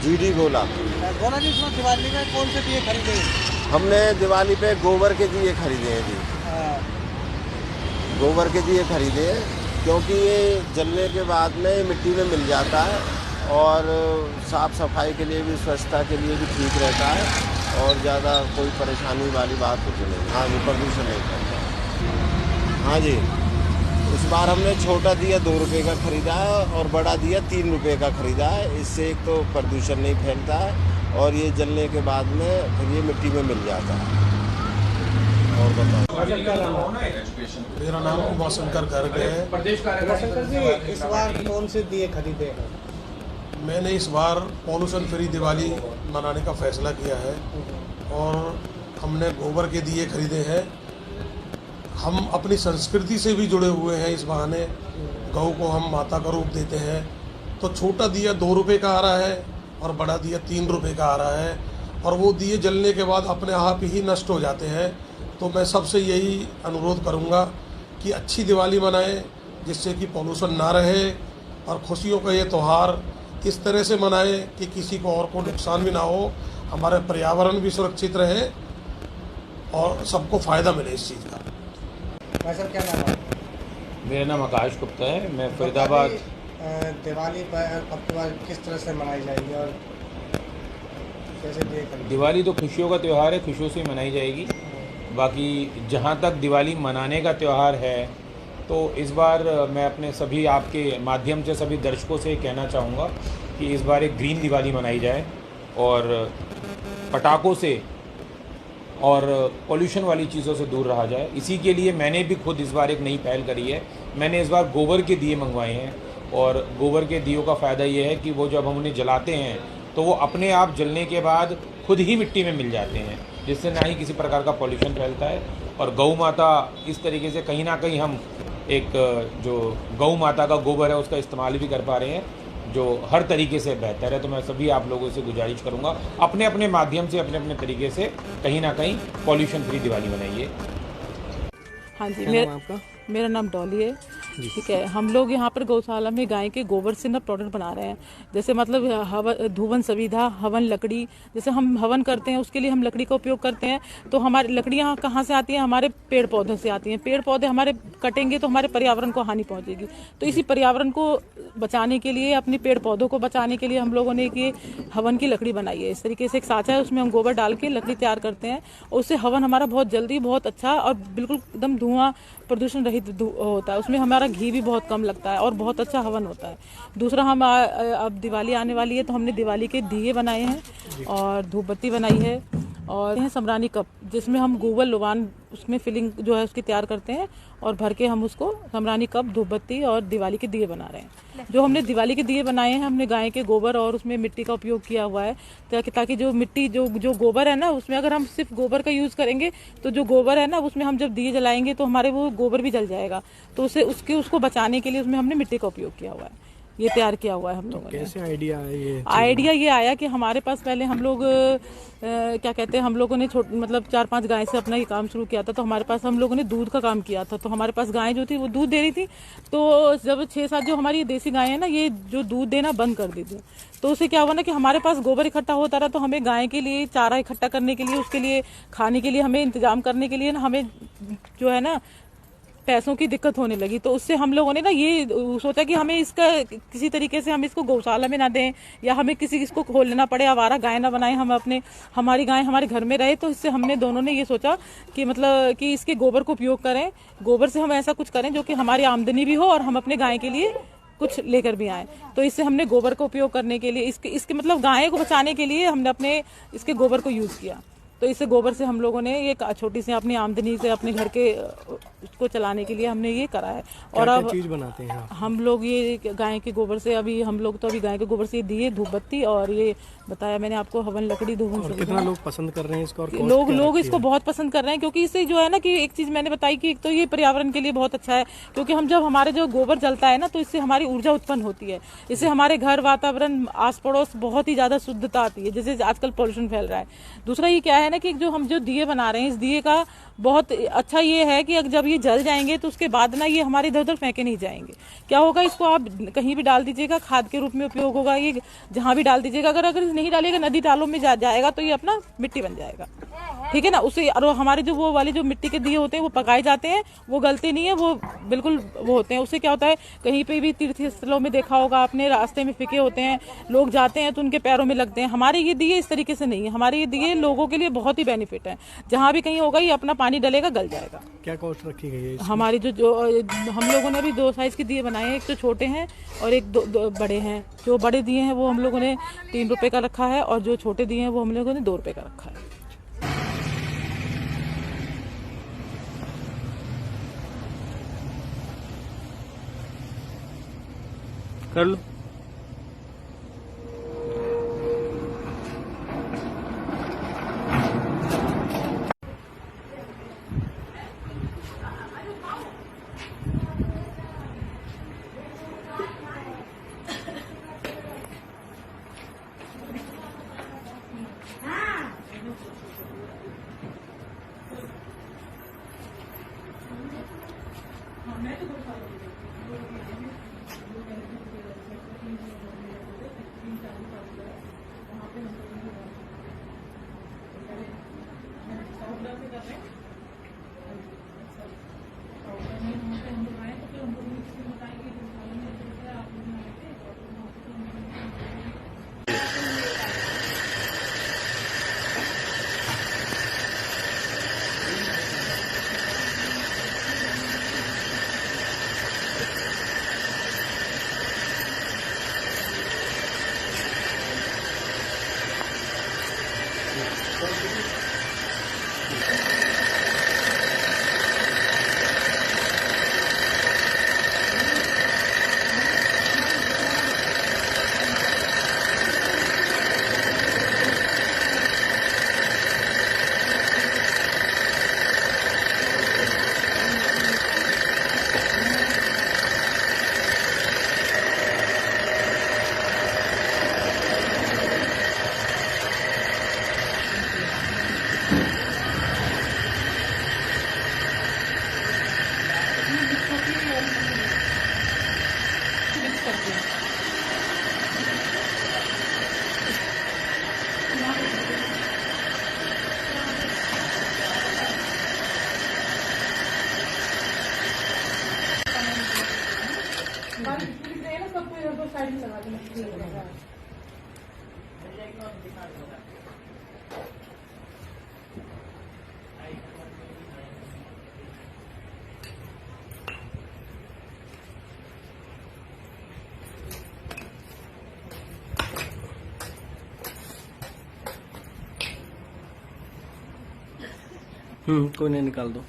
GD गोला। गोला जी, इसमें दिवाली में कौन से दिए खरीदे? हमने दिवाली पे गोबर के दिए खरीदे हैं जी। गोबर के दिए खरीदे हैं क्योंकि ये जलने के बाद में मिट्टी में मिल जाता है और साफ़ सफाई के लिए भी, स्वच्छता के लिए भी ठीक रहता है और ज़्यादा कोई परेशानी वाली बात कुछ नहीं। हाँ जी, प्रदूषण नहीं करता। हाँ जी, इस बार हमने छोटा दिया 2 रुपये का ख़रीदा है और बड़ा दिया 3 रुपये का ख़रीदा है। इससे एक तो प्रदूषण नहीं फैलता है और ये जलने के बाद में फिर ये मिट्टी में मिल जाता है। और बताओ। मेरा नाम उमाशंकर गर्ग है। उमाशंकर जी, इस बार कौन से दिए खरीदे हैं? मैंने इस बार पॉल्यूशन फ्री दिवाली मनाने का फैसला किया है और हमने गोबर के दिए खरीदे हैं। हम अपनी संस्कृति से भी जुड़े हुए हैं। इस बहाने गौ को हम माता का रूप देते हैं। तो छोटा दिया 2 रुपये का आ रहा है और बड़ा दिया 3 रुपये का आ रहा है और वो दिए जलने के बाद अपने आप ही नष्ट हो जाते हैं। तो मैं सबसे यही अनुरोध करूंगा कि अच्छी दिवाली मनाएं, जिससे कि पॉल्यूशन ना रहे और खुशियों का ये त्यौहार इस तरह से मनाएं कि किसी को और को नुकसान भी ना हो, हमारे पर्यावरण भी सुरक्षित रहे और सबको फ़ायदा मिले इस चीज़ का। भाई साहब, क्या नाम है? मेरा नाम आकाश गुप्ता है, मैं फरीदाबाद। दिवाली पर अब की बार किस तरह से मनाई जाएगी और कैसे दिए खरीदे? दिवाली तो खुशियों का त्यौहार है, खुशियों से मनाई जाएगी। बाकी जहाँ तक दिवाली मनाने का त्यौहार है, तो इस बार मैं अपने सभी आपके माध्यम से सभी दर्शकों से कहना चाहूँगा कि इस बार एक ग्रीन दिवाली मनाई जाए और पटाखों से और पोल्यूशन वाली चीज़ों से दूर रहा जाए। इसी के लिए मैंने भी खुद इस बार एक नई पहल करी है। मैंने इस बार गोबर के दिए मंगवाए हैं और गोबर के दियों का फ़ायदा ये है कि वो जब हम उन्हें जलाते हैं तो वो अपने आप जलने के बाद खुद ही मिट्टी में मिल जाते हैं, जिससे ना ही किसी प्रकार का पॉल्यूशन फैलता है। और गौ माता इस तरीके से कहीं ना कहीं हम एक जो गौ माता का गोबर है उसका इस्तेमाल भी कर पा रहे हैं, जो हर तरीके से बेहतर है। तो मैं सभी आप लोगों से गुजारिश करूंगा, अपने अपने माध्यम से, अपने अपने तरीके से कहीं ना कहीं पॉल्यूशन फ्री दिवाली मनाइए। हाँ जी, मेरा नाम डॉली है। ठीक है, हम लोग यहाँ पर गौशाला में गाय के गोबर से ना प्रोडक्ट बना रहे हैं। जैसे मतलब धुवन सविधा, हवन लकड़ी, जैसे हम हवन करते हैं उसके लिए हम लकड़ी का उपयोग करते हैं। तो हमारी लकड़ियाँ कहाँ से आती हैं? हमारे पेड़ पौधों से आती हैं। पेड़ पौधे हमारे कटेंगे तो हमारे पर्यावरण को हानि पहुँचेगी। तो इसी पर्यावरण को बचाने के लिए, अपने पेड़ पौधों को बचाने के लिए हम लोगों ने ये हवन की लकड़ी बनाई है। इस तरीके से एक साँचा है, उसमें हम गोबर डाल के लकड़ी तैयार करते हैं और उससे हवन हमारा बहुत जल्दी, बहुत अच्छा और बिल्कुल एकदम धुआं प्रदूषण रहित होता है। उसमें हमारा घी भी बहुत कम लगता है और बहुत अच्छा हवन होता है। दूसरा, हम अब दिवाली आने वाली है तो हमने दिवाली के दिए बनाए हैं और धूपबत्ती बनाई है और समरानी कप, जिसमें हम गोबर लोवान उसमें फिलिंग जो है उसकी तैयार करते हैं और भर के हम उसको समरानी कप, धूपबत्ती और दिवाली के दिए बना रहे हैं। जो हमने दिवाली के दिए बनाए हैं, हमने गाय के गोबर और उसमें मिट्टी का उपयोग किया हुआ है ताकि जो मिट्टी जो गोबर है ना, उसमें अगर हम सिर्फ गोबर का यूज करेंगे तो जो गोबर है ना, उसमें हम जब दिए जलाएंगे तो हमारे वो गोबर भी जल जाएगा। तो उसको बचाने के लिए उसमें हमने मिट्टी का उपयोग किया हुआ है, ये तैयार किया हुआ है हम लोगों ने। कैसे आइडिया है ये? आइडिया ये आया कि हमारे पास पहले हम लोग क्या कहते हैं, हम लोगों ने मतलब 4-5 गाय से अपना ये काम शुरू किया था। तो हमारे पास हम लोगों ने दूध का काम किया था। तो हमारे पास गायें जो थी वो दूध दे रही थी। तो जब 6-7 जो हमारी देसी गायें हैं ना, ये जो दूध देना बंद कर दी थी, तो उससे क्या हुआ ना कि हमारे पास गोबर इकट्ठा होता रहा। तो हमें गाय के लिए चारा इकट्ठा करने के लिए, उसके लिए खाने के लिए हमें इंतजाम करने के लिए ना, हमें जो है ना पैसों की दिक्कत होने लगी। तो उससे हम लोगों ने ना ये सोचा कि हमें इसका किसी तरीके से हम इसको गौशाला में ना दें या हमें किसी इसको खोल लेना पड़े, आवारा गाय ना बनाएं, हम हमारी गाय हमारे घर में रहे। तो इससे हमने दोनों ने ये सोचा कि मतलब कि इसके गोबर को उपयोग करें, गोबर से हम ऐसा कुछ करें जो कि हमारी आमदनी भी हो और हम अपने गाय के लिए कुछ लेकर भी आए। तो इससे हमने गोबर का उपयोग करने के लिए, इसके मतलब गाय को बचाने के लिए हमने अपने इसके गोबर को यूज किया। तो इससे गोबर से हम लोगों ने ये छोटी सी अपनी आमदनी से अपने घर के उसको चलाने के लिए हमने ये करा है। और अब चीज बनाते हैं हम लोग ये गाय के गोबर से अभी हम लोग तो अभी गाय के गोबर से दिए, धूप बत्ती, और ये बताया मैंने आपको हवन लकड़ी, कितना लोग पसंद कर रहे हैं इसको, और लोग इसको बहुत पसंद कर रहे हैं, क्योंकि इससे जो है ना कि एक चीज मैंने बताई कि एक तो ये पर्यावरण के लिए बहुत अच्छा है, क्योंकि हम जब हमारे जो गोबर जलता है ना तो इससे हमारी ऊर्जा उत्पन्न होती है, इससे हमारे घर, वातावरण, आस पड़ोस बहुत ही ज्यादा शुद्धता आती है, जैसे आजकल पॉल्यूशन फैल रहा है। दूसरा ये क्या है ना कि जो हम जो दिए बना रहे हैं, इस दिए का बहुत अच्छा ये है कि जब ये जल जाएंगे तो उसके बाद ना ये हमारे इधर उधर फेंके नहीं जाएंगे। क्या होगा, इसको आप कहीं भी डाल दीजिएगा, खाद के रूप में उपयोग होगा, ये जहां भी डाल दीजिएगा। अगर नहीं डालिएगा, नदी तालों में जाएगा तो ये अपना मिट्टी बन जाएगा, ठीक है ना। उससे और हमारे जो वो वाले जो मिट्टी के दिए होते हैं वो पकाए जाते हैं, वो गलते नहीं है, वो बिल्कुल वो होते हैं। उससे क्या होता है, कहीं पे भी तीर्थ स्थलों में देखा होगा आपने, रास्ते में फिके होते हैं, लोग जाते हैं तो उनके पैरों में लगते हैं। हमारे ये दिए इस तरीके से नहीं है, हमारे ये दिए लोगों के लिए बहुत ही बेनिफिट है। जहां भी कहीं होगा ये अपना पानी डलेगा, गल जाएगा। क्या कॉस्ट रखी गई है हमारी जो हम लोगों ने अभी 2 साइज के दिए बनाए हैं, एक तो छोटे हैं और एक दो बड़े हैं। जो बड़े दिए हैं वो हम लोगों ने 3 रुपए का रखा है, और जो छोटे दिए हैं वो हम लोगों ने 2 रुपए का रखा है। कर लो। कोई नहीं, निकाल दो।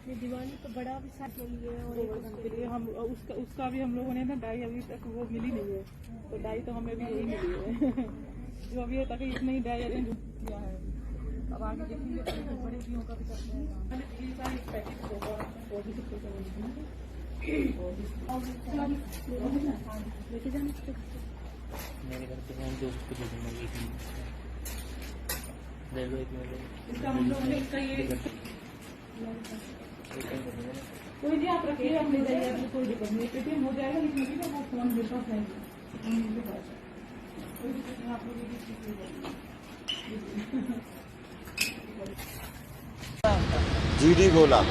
ये दिवाली तो बड़ा भी साथ के लिए और उसके लिए हम उसका भी हम लोगों ने ना डाई अभी तक वो मिली नहीं है, तो डाई तो हमें भी यही मिली है। जो अभी तक इतना ही डाई अरेंज किया है। अब आगे देखेंगे तो बड़े दियों का भी करते हैं। मेरे घर पे मैं दोस्त को दे दूँगा, एक मिनट ले लो, एक मिनट। इसका हम लोगों ने इसका ये कोई नहीं, आप रखिए, आप ले जाइए, आपको कोई दिक्कत नहीं, पेटीएम हो जाएगा, लेकिन अभी ना वो फोन मेरे पास है, मेरे पास है। कोई दिक्कत नहीं, आप लोग ये चीज़ ले जाइए। जीडी गोला।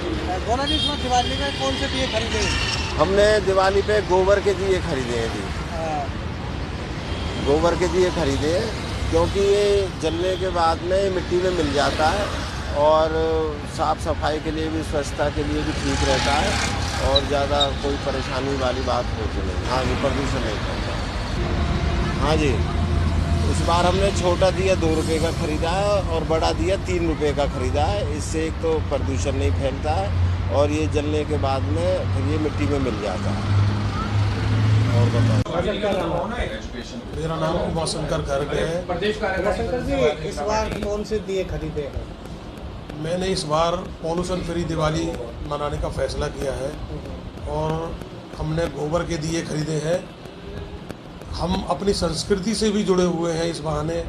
गोला जी, इसमें दिवाली में कौन से दिए खरीदे? हमने दिवाली पे गोबर के दिए खरीदे हैं जी। गोबर के दिए खरीदे हैं क्योंकि ये जलने के बाद में मिट्टी में मिल जाता है और साफ़ सफाई के लिए भी, स्वच्छता के लिए भी ठीक रहता है और ज़्यादा कोई परेशानी वाली बात होती नहीं। हाँ जी, प्रदूषण नहीं करता। हाँ जी, इस बार हमने छोटा दिया 2 रुपये का ख़रीदा है और बड़ा दिया 3 रुपये का ख़रीदा है। इससे एक तो प्रदूषण नहीं फैलता है और ये जलने के बाद में फिर ये मिट्टी में मिल जाता है। और बताओ। मेरा नाम उमाशंकर गर्ग है। उमाशंकर जी, इस बार कौन से दिए खरीदे हैं? मैंने इस बार पॉल्यूशन फ्री दिवाली मनाने का फैसला किया है और हमने गोबर के दिए खरीदे हैं। हम अपनी संस्कृति से भी जुड़े हुए हैं। इस बहाने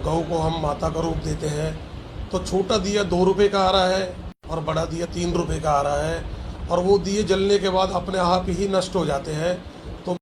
गौ को हम माता का रूप देते हैं। तो छोटा दिया 2 रुपये का आ रहा है और बड़ा दिया 3 रुपये का आ रहा है और वो दिए जलने के बाद अपने आप ही नष्ट हो जाते हैं। तो